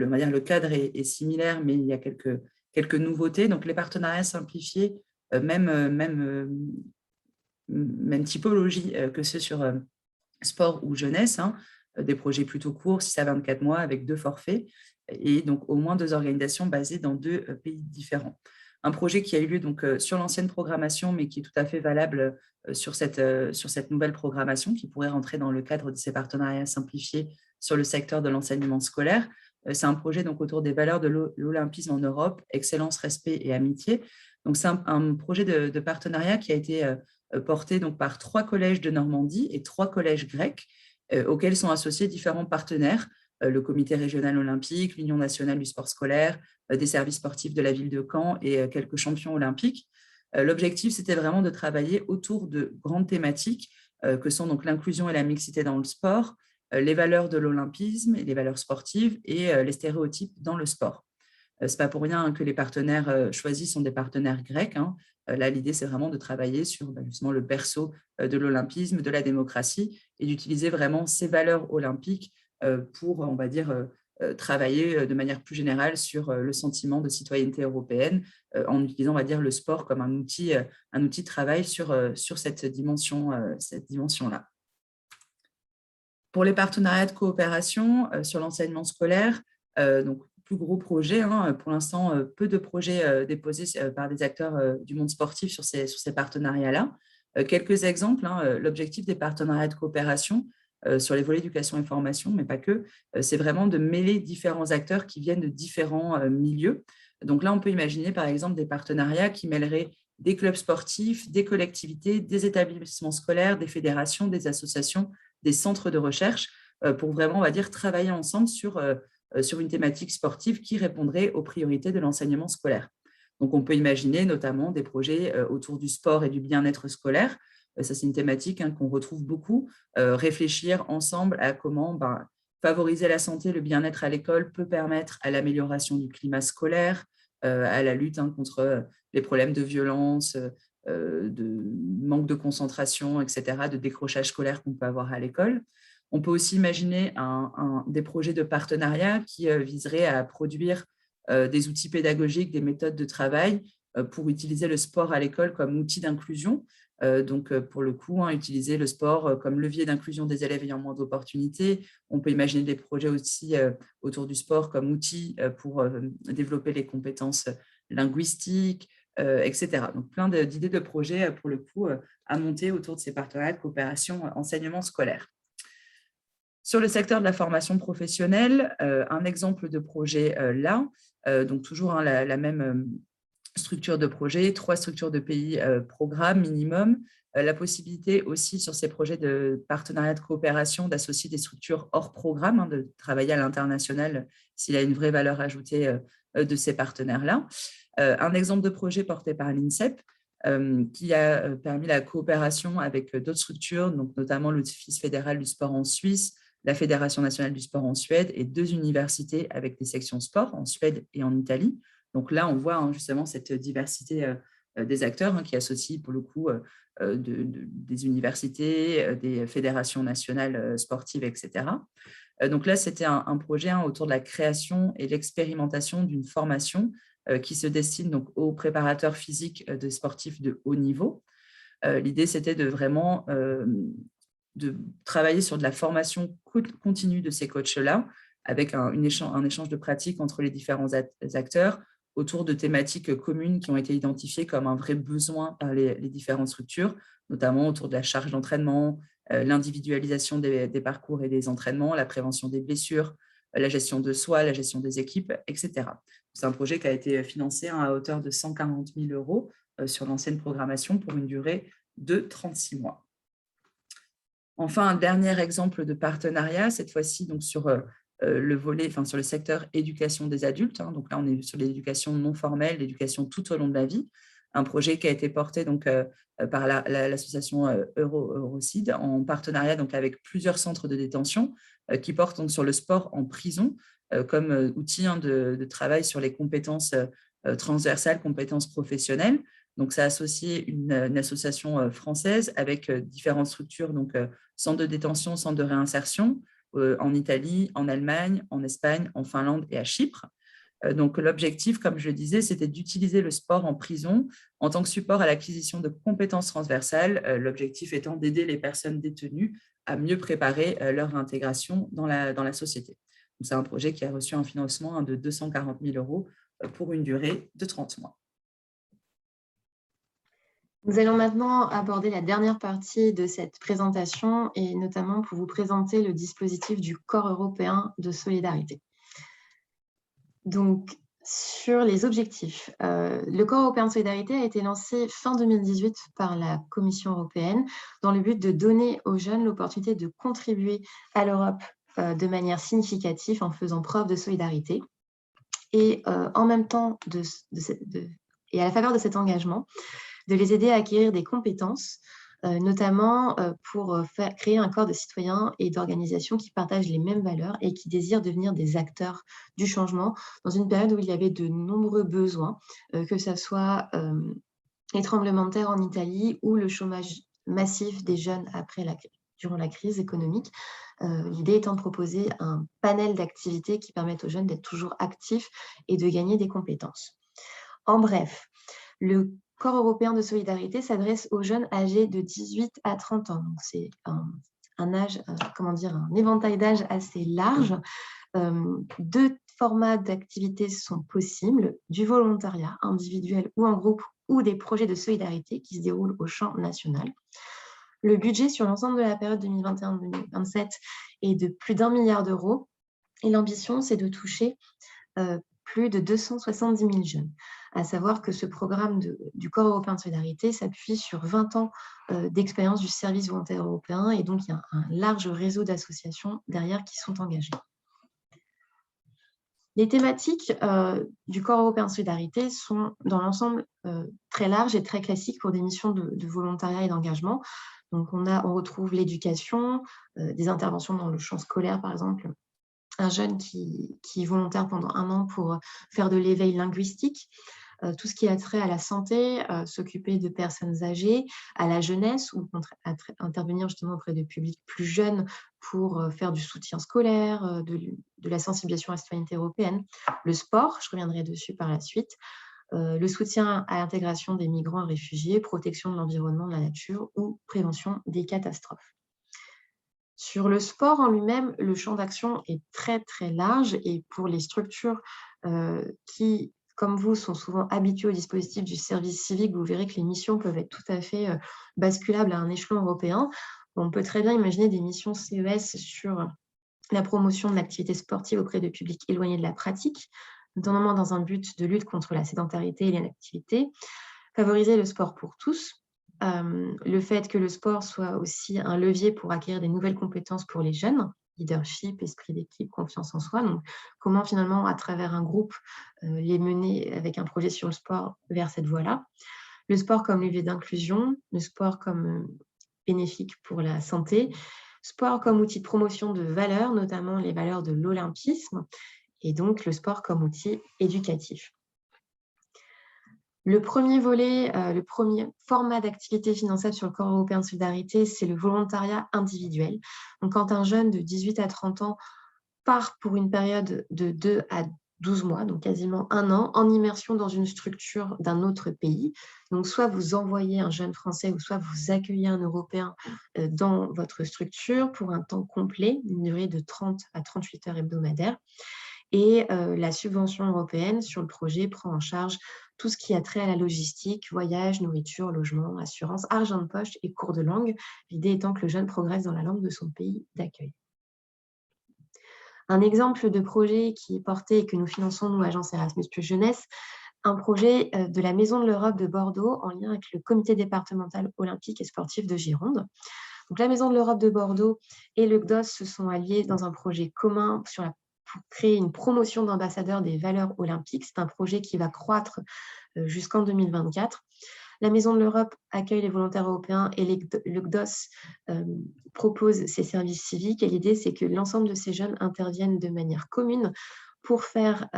on va dire, le cadre est similaire, mais il y a quelques nouveautés. Donc, les partenariats simplifiés, même typologie que ceux sur sport ou jeunesse, des projets plutôt courts, 6 à 24 mois, avec 2 forfaits, et donc au moins 2 organisations basées dans 2 pays différents. Un projet qui a eu lieu donc, sur l'ancienne programmation, mais qui est tout à fait valable sur cette nouvelle programmation, qui pourrait rentrer dans le cadre de ces partenariats simplifiés sur le secteur de l'enseignement scolaire. C'est un projet donc, autour des valeurs de l'olympisme en Europe, excellence, respect et amitié. Donc, c'est un projet de partenariat qui a été porté donc, par 3 collèges de Normandie et 3 collèges grecs, auxquels sont associés différents partenaires, le comité régional olympique, l'Union nationale du sport scolaire, des services sportifs de la ville de Caen et quelques champions olympiques. L'objectif, c'était vraiment de travailler autour de grandes thématiques que sont donc l'inclusion et la mixité dans le sport, les valeurs de l'olympisme et les valeurs sportives et les stéréotypes dans le sport. Ce n'est pas pour rien que les partenaires choisis sont des partenaires grecs. Là, l'idée, c'est vraiment de travailler sur justement le berceau de l'olympisme, de la démocratie, et d'utiliser vraiment ces valeurs olympiques pour, on va dire, travailler de manière plus générale sur le sentiment de citoyenneté européenne en utilisant, on va dire, le sport comme un outil de travail sur cette dimension-là. Pour les partenariats de coopération sur l'enseignement scolaire, donc plus gros projet, pour l'instant, peu de projets déposés par des acteurs du monde sportif sur ces partenariats-là. Quelques exemples, l'objectif des partenariats de coopération sur les volets éducation et formation, mais pas que, c'est vraiment de mêler différents acteurs qui viennent de différents milieux. Donc là, on peut imaginer par exemple des partenariats qui mêleraient des clubs sportifs, des collectivités, des établissements scolaires, des fédérations, des associations, des centres de recherche pour vraiment, on va dire, travailler ensemble sur une thématique sportive qui répondrait aux priorités de l'enseignement scolaire. Donc, on peut imaginer notamment des projets autour du sport et du bien-être scolaire. Ça, c'est une thématique qu'on retrouve beaucoup. Réfléchir ensemble à comment favoriser la santé, le bien-être à l'école peut permettre à l'amélioration du climat scolaire, à la lutte contre les problèmes de violence, de manque de concentration, etc., de décrochage scolaire qu'on peut avoir à l'école. On peut aussi imaginer des projets de partenariat qui viseraient à produire des outils pédagogiques, des méthodes de travail pour utiliser le sport à l'école comme outil d'inclusion. Donc, pour le coup, utiliser le sport comme levier d'inclusion des élèves ayant moins d'opportunités. On peut imaginer des projets aussi autour du sport comme outil pour développer les compétences linguistiques, etc. Donc, plein d'idées de projets, pour le coup, à monter autour de ces partenariats de coopération enseignement scolaire. Sur le secteur de la formation professionnelle, un exemple de projet là, donc toujours la même structure de projet, 3 structures de pays programme minimum, la possibilité aussi sur ces projets de partenariat de coopération d'associer des structures hors programme, de travailler à l'international s'il y a une vraie valeur ajoutée de ces partenaires-là. Un exemple de projet porté par l'INSEP, qui a permis la coopération avec d'autres structures, donc notamment l'Office fédéral du sport en Suisse, la Fédération nationale du sport en Suède et 2 universités avec des sections sport en Suède et en Italie. Donc là, on voit justement cette diversité des acteurs qui associent pour le coup des universités, des fédérations nationales sportives, etc. Donc là, c'était un projet autour de la création et l'expérimentation d'une formation qui se destine donc aux préparateurs physiques de sportifs de haut niveau. L'idée, c'était de vraiment de travailler sur de la formation continue de ces coachs-là, avec un échange de pratiques entre les différents acteurs autour de thématiques communes qui ont été identifiées comme un vrai besoin par les différentes structures, notamment autour de la charge d'entraînement, l'individualisation des parcours et des entraînements, la prévention des blessures, la gestion de soi, la gestion des équipes, etc. C'est un projet qui a été financé à hauteur de 140 000 € sur l'ancienne programmation pour une durée de 36 mois. Enfin, un dernier exemple de partenariat, cette fois-ci donc sur le volet, sur le secteur éducation des adultes. Donc là, on est sur l'éducation non formelle, l'éducation tout au long de la vie. Un projet qui a été porté donc, par l'association Eurocide en partenariat donc, avec plusieurs centres de détention qui portent donc, sur le sport en prison comme outil de travail sur les compétences transversales, compétences professionnelles. Donc, ça a associé une association française avec différentes structures, donc centres de détention, centres de réinsertion, en Italie, en Allemagne, en Espagne, en Finlande et à Chypre. Donc, l'objectif, comme je le disais, c'était d'utiliser le sport en prison en tant que support à l'acquisition de compétences transversales, l'objectif étant d'aider les personnes détenues à mieux préparer leur intégration dans la société. C'est un projet qui a reçu un financement de 240 000 € pour une durée de 30 mois. Nous allons maintenant aborder la dernière partie de cette présentation et notamment pour vous présenter le dispositif du Corps européen de solidarité. Donc, sur les objectifs, le Corps européen de solidarité a été lancé fin 2018 par la Commission européenne dans le but de donner aux jeunes l'opportunité de contribuer à l'Europe de manière significative en faisant preuve de solidarité. Et en même temps, et à la faveur de cet engagement, de les aider à acquérir des compétences notamment pour créer un corps de citoyens et d'organisations qui partagent les mêmes valeurs et qui désirent devenir des acteurs du changement dans une période où il y avait de nombreux besoins, que ce soit les tremblements de terre en Italie ou le chômage massif des jeunes durant la crise économique. L'idée étant de proposer un panel d'activités qui permettent aux jeunes d'être toujours actifs et de gagner des compétences. En bref, le Corps européen de solidarité s'adresse aux jeunes âgés de 18 à 30 ans. Donc, c'est un éventail d'âge assez large. Deux formats d'activités sont possibles, du volontariat individuel ou en groupe ou des projets de solidarité qui se déroulent au champ national. Le budget sur l'ensemble de la période 2021-2027 est de plus d'1 milliard d'euros et l'ambition, c'est de toucher plus de 270 000 jeunes. À savoir que ce programme du Corps européen de solidarité s'appuie sur 20 ans d'expérience du service volontaire européen et donc il y a un large réseau d'associations derrière qui sont engagées. Les thématiques du Corps européen de solidarité sont dans l'ensemble très larges et très classiques pour des missions de volontariat et d'engagement. Donc on retrouve l'éducation, des interventions dans le champ scolaire par exemple, un jeune qui est volontaire pendant 1 an pour faire de l'éveil linguistique, tout ce qui a trait à la santé, s'occuper de personnes âgées, à la jeunesse ou intervenir justement auprès de publics plus jeunes pour faire du soutien scolaire, de la sensibilisation à la citoyenneté européenne, le sport, je reviendrai dessus par la suite, le soutien à l'intégration des migrants et réfugiés, protection de l'environnement, de la nature ou prévention des catastrophes. Sur le sport en lui-même, le champ d'action est très, très large et pour les structures qui, comme vous, sont souvent habituées au dispositif du service civique, vous verrez que les missions peuvent être tout à fait basculables à un échelon européen. On peut très bien imaginer des missions CES sur la promotion de l'activité sportive auprès de publics éloignés de la pratique, notamment dans un but de lutte contre la sédentarité et l'inactivité, favoriser le sport pour tous, le fait que le sport soit aussi un levier pour acquérir des nouvelles compétences pour les jeunes, leadership, esprit d'équipe, confiance en soi. Donc, comment finalement, à travers un groupe, les mener avec un projet sur le sport vers cette voie-là. Le sport comme levier d'inclusion, le sport comme bénéfique pour la santé, sport comme outil de promotion de valeurs, notamment les valeurs de l'olympisme, et donc le sport comme outil éducatif. Le premier volet, le premier format d'activité finançable sur le Corps européen de solidarité, c'est le volontariat individuel. Donc, quand un jeune de 18 à 30 ans part pour une période de 2 à 12 mois, donc quasiment 1 an, en immersion dans une structure d'un autre pays. Donc, soit vous envoyez un jeune Français ou soit vous accueillez un Européen dans votre structure pour un temps complet, une durée de 30 à 38 heures hebdomadaires. Et la subvention européenne sur le projet prend en charge tout ce qui a trait à la logistique, voyage, nourriture, logement, assurance, argent de poche et cours de langue, l'idée étant que le jeune progresse dans la langue de son pays d'accueil. Un exemple de projet qui est porté et que nous finançons, nous, Agence Erasmus+ Jeunesse, un projet de la Maison de l'Europe de Bordeaux en lien avec le comité départemental olympique et sportif de Gironde. Donc, la Maison de l'Europe de Bordeaux et le CDOS se sont alliés dans un projet commun pour créer une promotion d'ambassadeurs des valeurs olympiques. C'est un projet qui va croître jusqu'en 2024. La Maison de l'Europe accueille les volontaires européens et le CDOS propose ses services civiques. Et l'idée, c'est que l'ensemble de ces jeunes interviennent de manière commune pour faire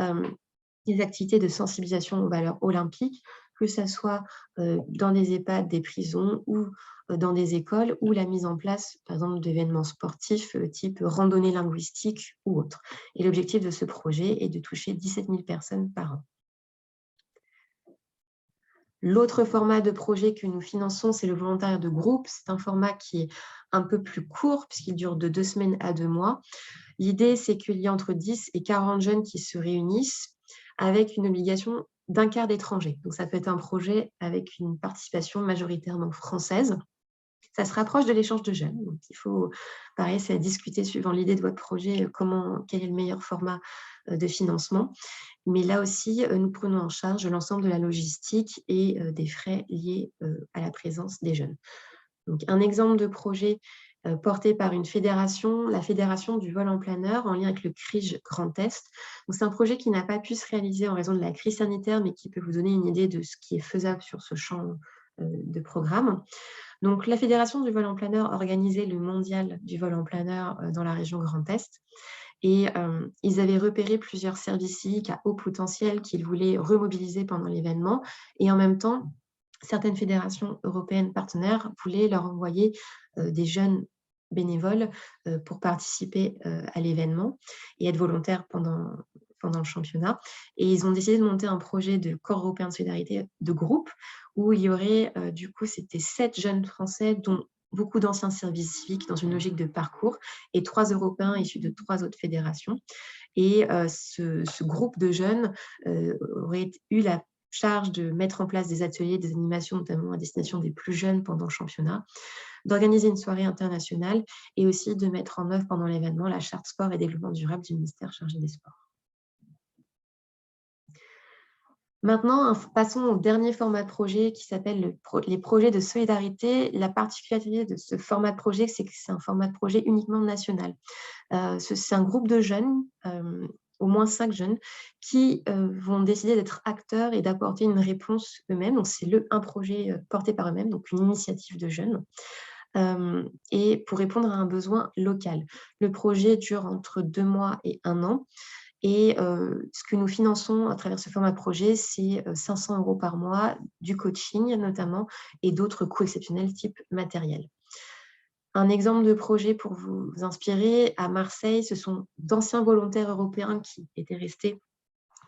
des activités de sensibilisation aux valeurs olympiques, que ce soit dans des EHPAD, des prisons ou dans des écoles, ou la mise en place, par exemple, d'événements sportifs type randonnée linguistique ou autre. Et l'objectif de ce projet est de toucher 17 000 personnes par an. L'autre format de projet que nous finançons, c'est le volontariat de groupe. C'est un format qui est un peu plus court puisqu'il dure de 2 semaines à 2 mois. L'idée, c'est qu'il y a entre 10 et 40 jeunes qui se réunissent avec une obligation d'un quart d'étrangers. Donc, ça peut être un projet avec une participation majoritairement française. Ça se rapproche de l'échange de jeunes. Donc, il faut, pareil, c'est à discuter suivant l'idée de votre projet, quel est le meilleur format de financement. Mais là aussi, nous prenons en charge l'ensemble de la logistique et des frais liés à la présence des jeunes. Donc, un exemple de projet porté par une fédération, la Fédération du vol en planeur, en lien avec le CRIJ Grand Est. C'est un projet qui n'a pas pu se réaliser en raison de la crise sanitaire, mais qui peut vous donner une idée de ce qui est faisable sur ce champ de programme. Donc, la Fédération du vol en planeur organisait le mondial du vol en planeur dans la région Grand Est. Et ils avaient repéré plusieurs services civiques à haut potentiel qu'ils voulaient remobiliser pendant l'événement. Et en même temps, certaines fédérations européennes partenaires voulaient leur envoyer des jeunes bénévoles pour participer à l'événement et être volontaires pendant le championnat. Et ils ont décidé de monter un projet de corps européen de solidarité de groupe où il y aurait, du coup, c'était 7 jeunes Français, dont beaucoup d'anciens services civiques dans une logique de parcours et 3 Européens issus de 3 autres fédérations. Et ce groupe de jeunes aurait eu la charge de mettre en place des ateliers, des animations, notamment à destination des plus jeunes pendant le championnat, d'organiser une soirée internationale et aussi de mettre en œuvre pendant l'événement la charte sport et développement durable du ministère chargé des sports. Maintenant, passons au dernier format de projet qui s'appelle les projets de solidarité. La particularité de ce format de projet, c'est que c'est un format de projet uniquement national. C'est un groupe de jeunes, au moins 5 jeunes, qui vont décider d'être acteurs et d'apporter une réponse eux-mêmes. Donc, c'est un projet porté par eux-mêmes, donc une initiative de jeunes. Et pour répondre à un besoin local. Le projet dure entre 2 mois et 1 an. Et ce que nous finançons à travers ce format de projet, c'est 500 € par mois, du coaching notamment, et d'autres coûts exceptionnels type matériel. Un exemple de projet pour vous inspirer, à Marseille, ce sont d'anciens volontaires européens qui étaient restés,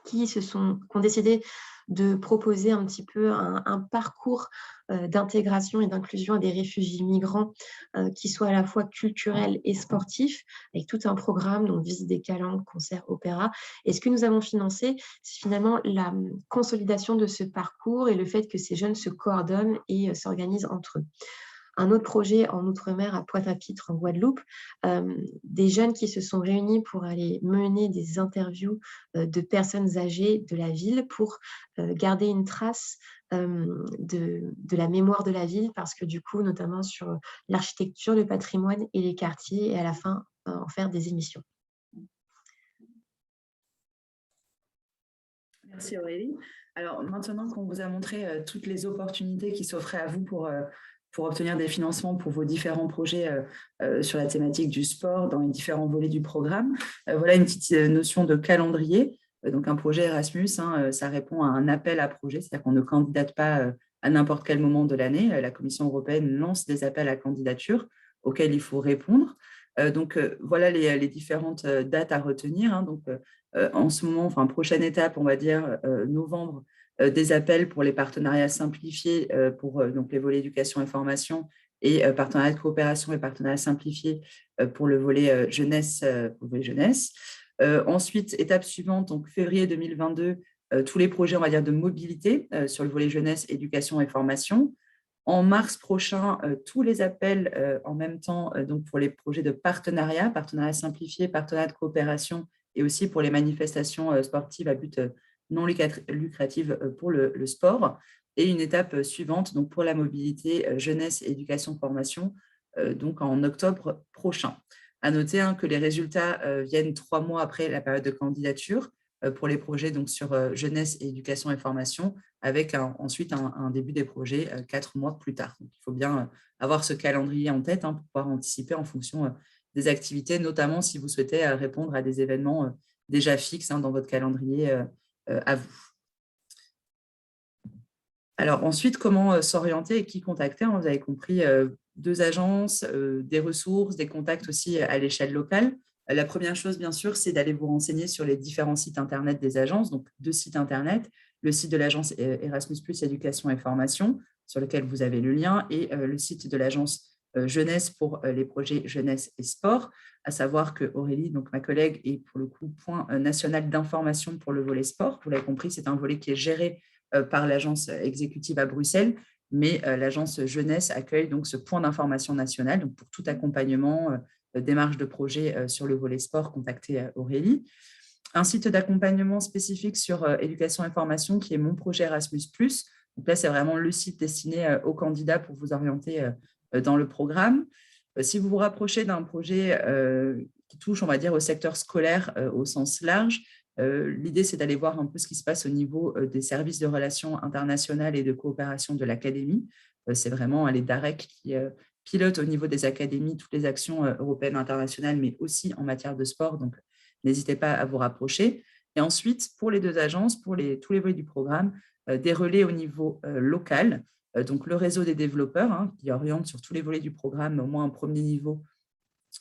qui ont décidé de proposer un petit peu un parcours d'intégration et d'inclusion à des réfugiés migrants qui soit à la fois culturel et sportif, avec tout un programme, donc visite des calanques, concerts, opéra. Et ce que nous avons financé, c'est finalement la consolidation de ce parcours et le fait que ces jeunes se coordonnent et s'organisent entre eux. Un autre projet en Outre-mer, à Pointe-à-Pitre, en Guadeloupe, des jeunes qui se sont réunis pour aller mener des interviews de personnes âgées de la ville pour garder une trace de la mémoire de la ville, parce que du coup, notamment sur l'architecture, le patrimoine et les quartiers, et à la fin, en faire des émissions. Merci Aurélie. Alors maintenant qu'on vous a montré toutes les opportunités qui s'offraient à vous pour obtenir des financements pour vos différents projets sur la thématique du sport dans les différents volets du programme, voilà une petite notion de calendrier. Donc un projet Erasmus, ça répond à un appel à projet, c'est-à-dire qu'on ne candidate pas à n'importe quel moment de l'année. La Commission européenne lance des appels à candidature auxquels il faut répondre. Donc voilà les différentes dates à retenir. Donc en ce moment, enfin prochaine étape, on va dire novembre, des appels pour les partenariats simplifiés pour donc les volets éducation et formation, et partenariat de coopération et partenariat simplifié pour le volet jeunesse. Ensuite, étape suivante, donc février 2022, tous les projets, on va dire, de mobilité sur le volet jeunesse, éducation et formation. En mars prochain, tous les appels en même temps donc pour les projets de partenariat simplifié, partenariat de coopération, et aussi pour les manifestations sportives à but non lucratif pour le sport. Et une étape suivante donc pour la mobilité jeunesse, éducation, formation, donc en octobre prochain. À noter que les résultats viennent 3 mois après la période de candidature pour les projets donc sur jeunesse, éducation et formation, avec ensuite un début des projets 4 mois plus tard. Donc, il faut bien avoir ce calendrier en tête pour pouvoir anticiper en fonction des activités, notamment si vous souhaitez répondre à des événements déjà fixes dans votre calendrier à vous. Alors ensuite, comment s'orienter et qui contacter? Vous avez compris, 2 agences, des ressources, des contacts aussi à l'échelle locale. La première chose, bien sûr, c'est d'aller vous renseigner sur les différents sites Internet des agences, donc 2 sites Internet, le site de l'agence Erasmus+, Éducation et Formation, sur lequel vous avez le lien, et le site de l'agence Jeunesse pour les projets Jeunesse et Sport, à savoir que Aurélie, donc ma collègue, est pour le coup point national d'information pour le volet sport. Vous l'avez compris, c'est un volet qui est géré par l'agence exécutive à Bruxelles, mais l'agence Jeunesse accueille donc ce point d'information national. Donc pour tout accompagnement, démarche de projet sur le volet sport, contactez Aurélie. Un site d'accompagnement spécifique sur éducation et formation qui est Mon Projet Erasmus+. Donc là, c'est vraiment le site destiné aux candidats pour vous orienter dans le programme. Si vous vous rapprochez d'un projet qui touche, on va dire, au secteur scolaire au sens large, L'idée, c'est d'aller voir un peu ce qui se passe au niveau des services de relations internationales et de coopération de l'académie. C'est vraiment les DAREC qui pilotent au niveau des académies toutes les actions européennes internationales, mais aussi en matière de sport. Donc, n'hésitez pas à vous rapprocher. Et ensuite, pour les deux agences, pour tous les volets du programme, des relais au niveau local. Donc, le réseau des développeurs, qui oriente sur tous les volets du programme, au moins un premier niveau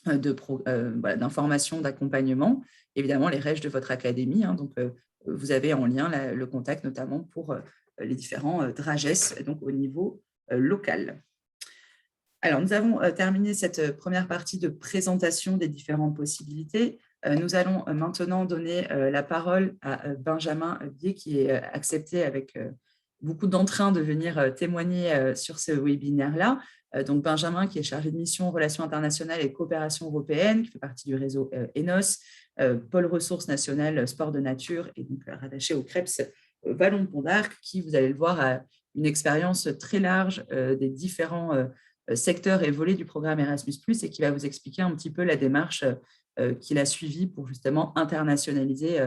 d'information, d'accompagnement. Évidemment, les règles de votre académie. Donc, vous avez en lien le contact, notamment pour les différents DRAGES, donc au niveau local. Alors, nous avons terminé cette première partie de présentation des différentes possibilités. Nous allons maintenant donner la parole à Benjamin Bier, qui est accepté avec beaucoup d'entrain de venir témoigner sur ce webinaire-là. Donc, Benjamin, qui est chargé de mission Relations internationales et coopération européenne, qui fait partie du réseau ENOS, pôle ressources nationales sport de nature, et donc rattaché au CREPS Wallon-Pont d'Arc, qui, vous allez le voir, a une expérience très large des différents secteurs et volets du programme Erasmus+, et qui va vous expliquer un petit peu la démarche qu'il a suivie pour justement internationaliser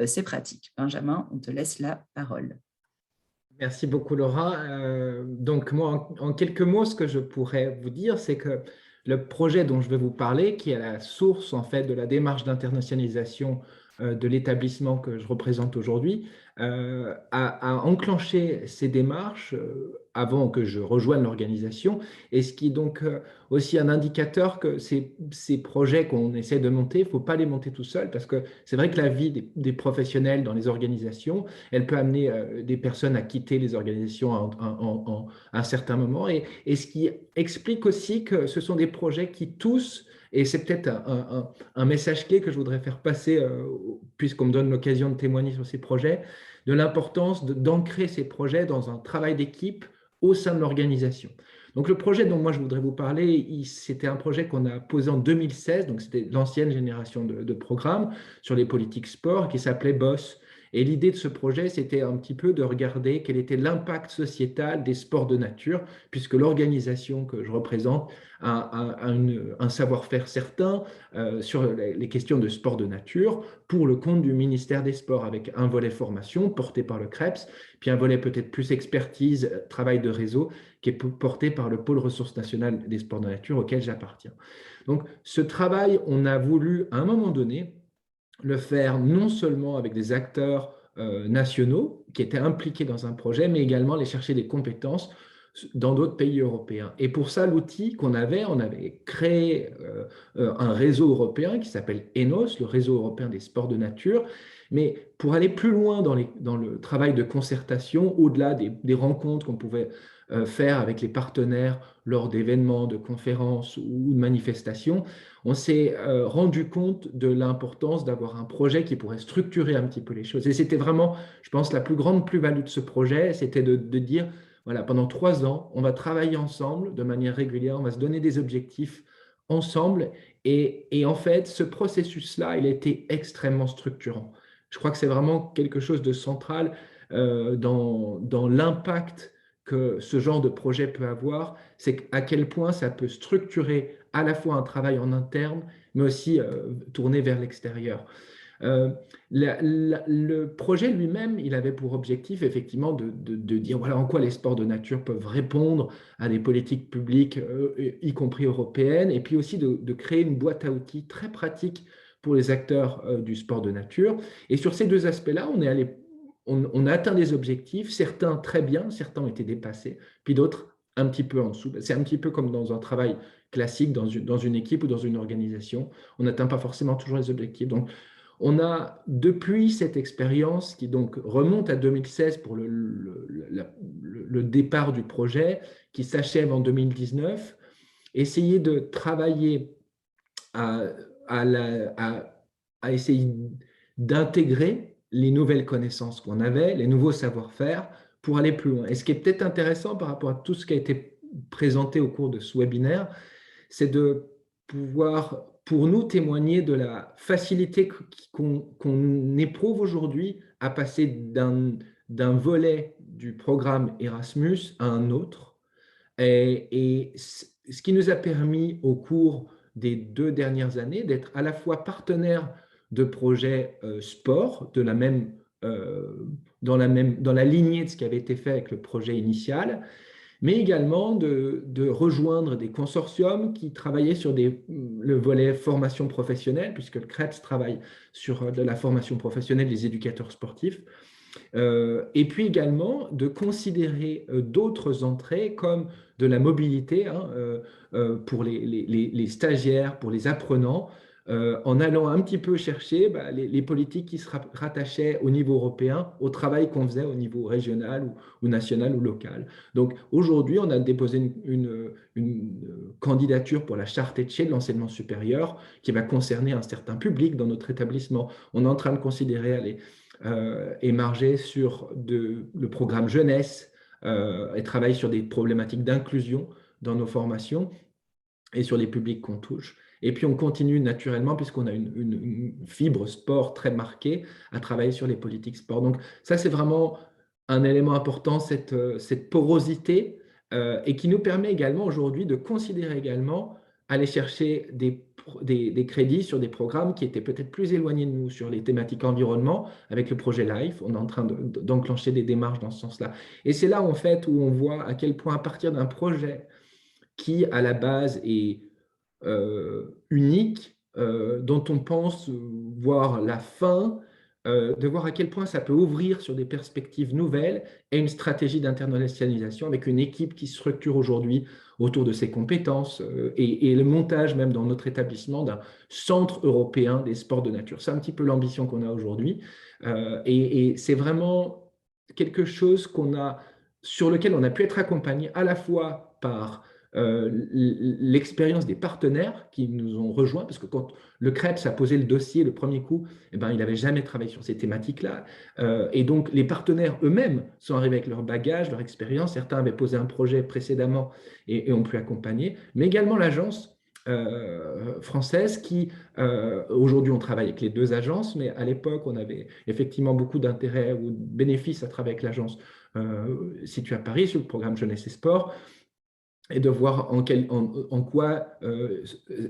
ses pratiques. Benjamin, on te laisse la parole. Merci beaucoup, Laura. Donc, moi, en quelques mots, ce que je pourrais vous dire, c'est que le projet dont je vais vous parler, qui est la source, en fait, de la démarche d'internationalisation de l'établissement que je représente aujourd'hui, a enclenché ces démarches avant que je rejoigne l'organisation, et ce qui est donc aussi un indicateur que ces projets qu'on essaie de monter, il ne faut pas les monter tout seul, parce que c'est vrai que la vie des professionnels dans les organisations, elle peut amener des personnes à quitter les organisations à un certain moment, et ce qui explique aussi que ce sont des projets qui tous, et c'est peut-être un message clé que je voudrais faire passer, puisqu'on me donne l'occasion de témoigner sur ces projets, de l'importance d'ancrer ces projets dans un travail d'équipe au sein de l'organisation. Donc le projet dont moi je voudrais vous parler, c'était un projet qu'on a posé en 2016, donc c'était l'ancienne génération de programmes sur les politiques sport qui s'appelait BOSS. Et l'idée de ce projet, c'était un petit peu de regarder quel était l'impact sociétal des sports de nature, puisque l'organisation que je représente a un savoir-faire certain sur les questions de sport de nature pour le compte du ministère des Sports, avec un volet formation porté par le CREPS, puis un volet peut-être plus expertise, travail de réseau, qui est porté par le pôle ressources nationales des sports de nature auquel j'appartiens. Donc ce travail, on a voulu à un moment donné le faire non seulement avec des acteurs nationaux qui étaient impliqués dans un projet, mais également aller chercher des compétences dans d'autres pays européens. Et pour ça, l'outil qu'on avait, on avait créé un réseau européen qui s'appelle ENOS, le réseau européen des sports de nature. Mais pour aller plus loin dans le travail de concertation, au-delà des rencontres qu'on pouvait faire avec les partenaires lors d'événements, de conférences ou de manifestations, on s'est rendu compte de l'importance d'avoir un projet qui pourrait structurer un petit peu les choses. Et c'était vraiment, je pense, la plus grande plus-value de ce projet, c'était de dire, voilà, pendant 3 ans, on va travailler ensemble de manière régulière, on va se donner des objectifs ensemble. Et en fait, ce processus-là, il a été extrêmement structurant. Je crois que c'est vraiment quelque chose de central dans l'impact que ce genre de projet peut avoir, c'est à quel point ça peut structurer à la fois un travail en interne, mais aussi tourner vers l'extérieur. Le projet lui-même, il avait pour objectif effectivement de dire voilà en quoi les sports de nature peuvent répondre à des politiques publiques, y compris européennes, et puis aussi de créer une boîte à outils très pratique pour les acteurs du sport de nature. Et sur ces deux aspects-là, on a atteint des objectifs, certains très bien, certains ont été dépassés, puis d'autres un petit peu en dessous. C'est un petit peu comme dans un travail classique, dans une équipe ou dans une organisation. On n'atteint pas forcément toujours les objectifs. Donc, on a, depuis cette expérience qui donc remonte à 2016 pour le départ du projet, qui s'achève en 2019, essayé de travailler à essayer d'intégrer les nouvelles connaissances qu'on avait, les nouveaux savoir-faire pour aller plus loin. Et ce qui est peut-être intéressant par rapport à tout ce qui a été présenté au cours de ce webinaire, c'est de pouvoir, pour nous, témoigner de la facilité qu'on éprouve aujourd'hui à passer d'un volet du programme Erasmus à un autre. Et ce qui nous a permis au cours des 2 dernières années d'être à la fois partenaire de projets sport dans la lignée de ce qui avait été fait avec le projet initial, mais également de rejoindre des consortiums qui travaillaient sur le volet formation professionnelle, puisque le CREPS travaille sur de la formation professionnelle des éducateurs sportifs, et puis également de considérer d'autres entrées comme de la mobilité pour les stagiaires, pour les apprenants, en allant un petit peu chercher les politiques qui se rattachaient au niveau européen, au travail qu'on faisait au niveau régional ou national ou local. Donc aujourd'hui, on a déposé une candidature pour la charte ETCHE de l'enseignement supérieur qui va concerner un certain public dans notre établissement. On est en train de considérer émarger sur le programme jeunesse et travailler sur des problématiques d'inclusion dans nos formations et sur les publics qu'on touche. Et puis, on continue naturellement, puisqu'on a une fibre sport très marquée, à travailler sur les politiques sport. Donc, ça, c'est vraiment un élément important, cette porosité, et qui nous permet également aujourd'hui de considérer également aller chercher des crédits sur des programmes qui étaient peut-être plus éloignés de nous sur les thématiques environnement. Avec le projet LIFE, on est en train d'enclencher des démarches dans ce sens-là. Et c'est là, en fait, où on voit à quel point, à partir d'un projet qui, à la base, est unique, dont on pense voir la fin, de voir à quel point ça peut ouvrir sur des perspectives nouvelles et une stratégie d'internationalisation avec une équipe qui se structure aujourd'hui autour de ses compétences et le montage même dans notre établissement d'un centre européen des sports de nature. C'est un petit peu l'ambition qu'on a aujourd'hui et c'est vraiment quelque chose sur lequel on a pu être accompagné à la fois par l'expérience des partenaires qui nous ont rejoints, parce que quand le CREPS a posé le dossier le premier coup, il n'avait jamais travaillé sur ces thématiques-là. Et donc, les partenaires eux-mêmes sont arrivés avec leur bagage, leur expérience. Certains avaient posé un projet précédemment et ont pu accompagner, mais également l'agence française qui, aujourd'hui, on travaille avec les deux agences, mais à l'époque, on avait effectivement beaucoup d'intérêt ou de bénéfices à travailler avec l'agence située à Paris sur le programme Jeunesse et Sport, et de voir en quoi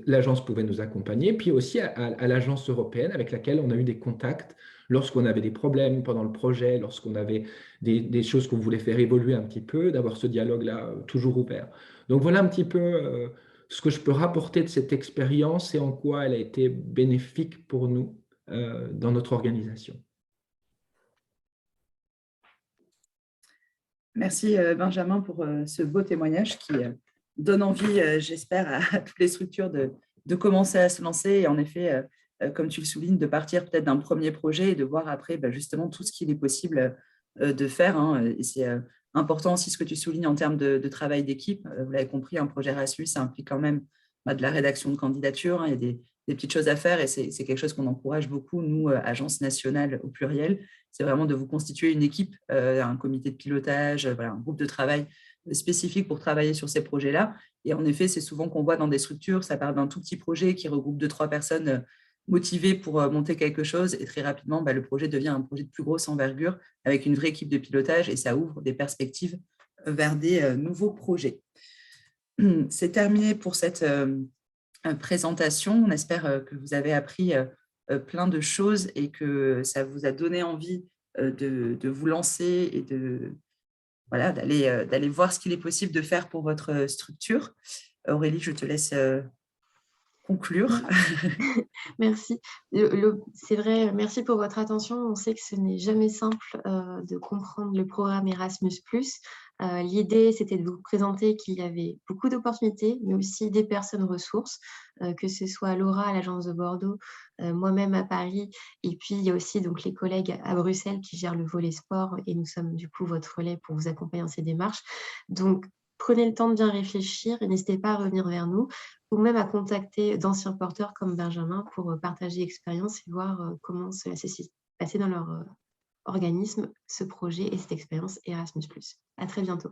l'agence pouvait nous accompagner, puis aussi à l'agence européenne avec laquelle on a eu des contacts lorsqu'on avait des problèmes pendant le projet, lorsqu'on avait des choses qu'on voulait faire évoluer un petit peu, d'avoir ce dialogue-là toujours ouvert. Donc voilà un petit peu ce que je peux rapporter de cette expérience et en quoi elle a été bénéfique pour nous dans notre organisation. Merci Benjamin pour ce beau témoignage qui donne envie, j'espère, à toutes les structures de commencer à se lancer et en effet, comme tu le soulignes, de partir peut-être d'un premier projet et de voir après justement tout ce qu'il est possible de faire. Et c'est important aussi ce que tu soulignes en termes de travail d'équipe. Vous l'avez compris, un projet Erasmus, ça implique quand même de la rédaction de candidature. Il y a des petites choses à faire et c'est quelque chose qu'on encourage beaucoup, nous, Agence nationale au pluriel. C'est vraiment de vous constituer une équipe, un comité de pilotage, un groupe de travail spécifique pour travailler sur ces projets-là. Et en effet, c'est souvent qu'on voit dans des structures, ça part d'un tout petit projet qui regroupe 2-3 personnes motivées pour monter quelque chose. Et très rapidement, le projet devient un projet de plus grosse envergure avec une vraie équipe de pilotage et ça ouvre des perspectives vers des nouveaux projets. C'est terminé pour cette présentation. On espère que vous avez appris plein de choses et que ça vous a donné envie de vous lancer et d'aller voir ce qu'il est possible de faire pour votre structure. Aurélie, je te laisse conclure. Merci. C'est vrai, merci pour votre attention. On sait que ce n'est jamais simple de comprendre le programme Erasmus+. L'idée, c'était de vous présenter qu'il y avait beaucoup d'opportunités, mais aussi des personnes ressources, que ce soit Laura à l'agence de Bordeaux, moi-même à Paris, et puis il y a aussi donc les collègues à Bruxelles qui gèrent le volet sport, et nous sommes du coup votre relais pour vous accompagner dans ces démarches. Donc, prenez le temps de bien réfléchir et n'hésitez pas à revenir vers nous, ou même à contacter d'anciens porteurs comme Benjamin pour partager l'expérience et voir comment cela s'est passé dans leur organisme, ce projet et cette expérience Erasmus+. À très bientôt.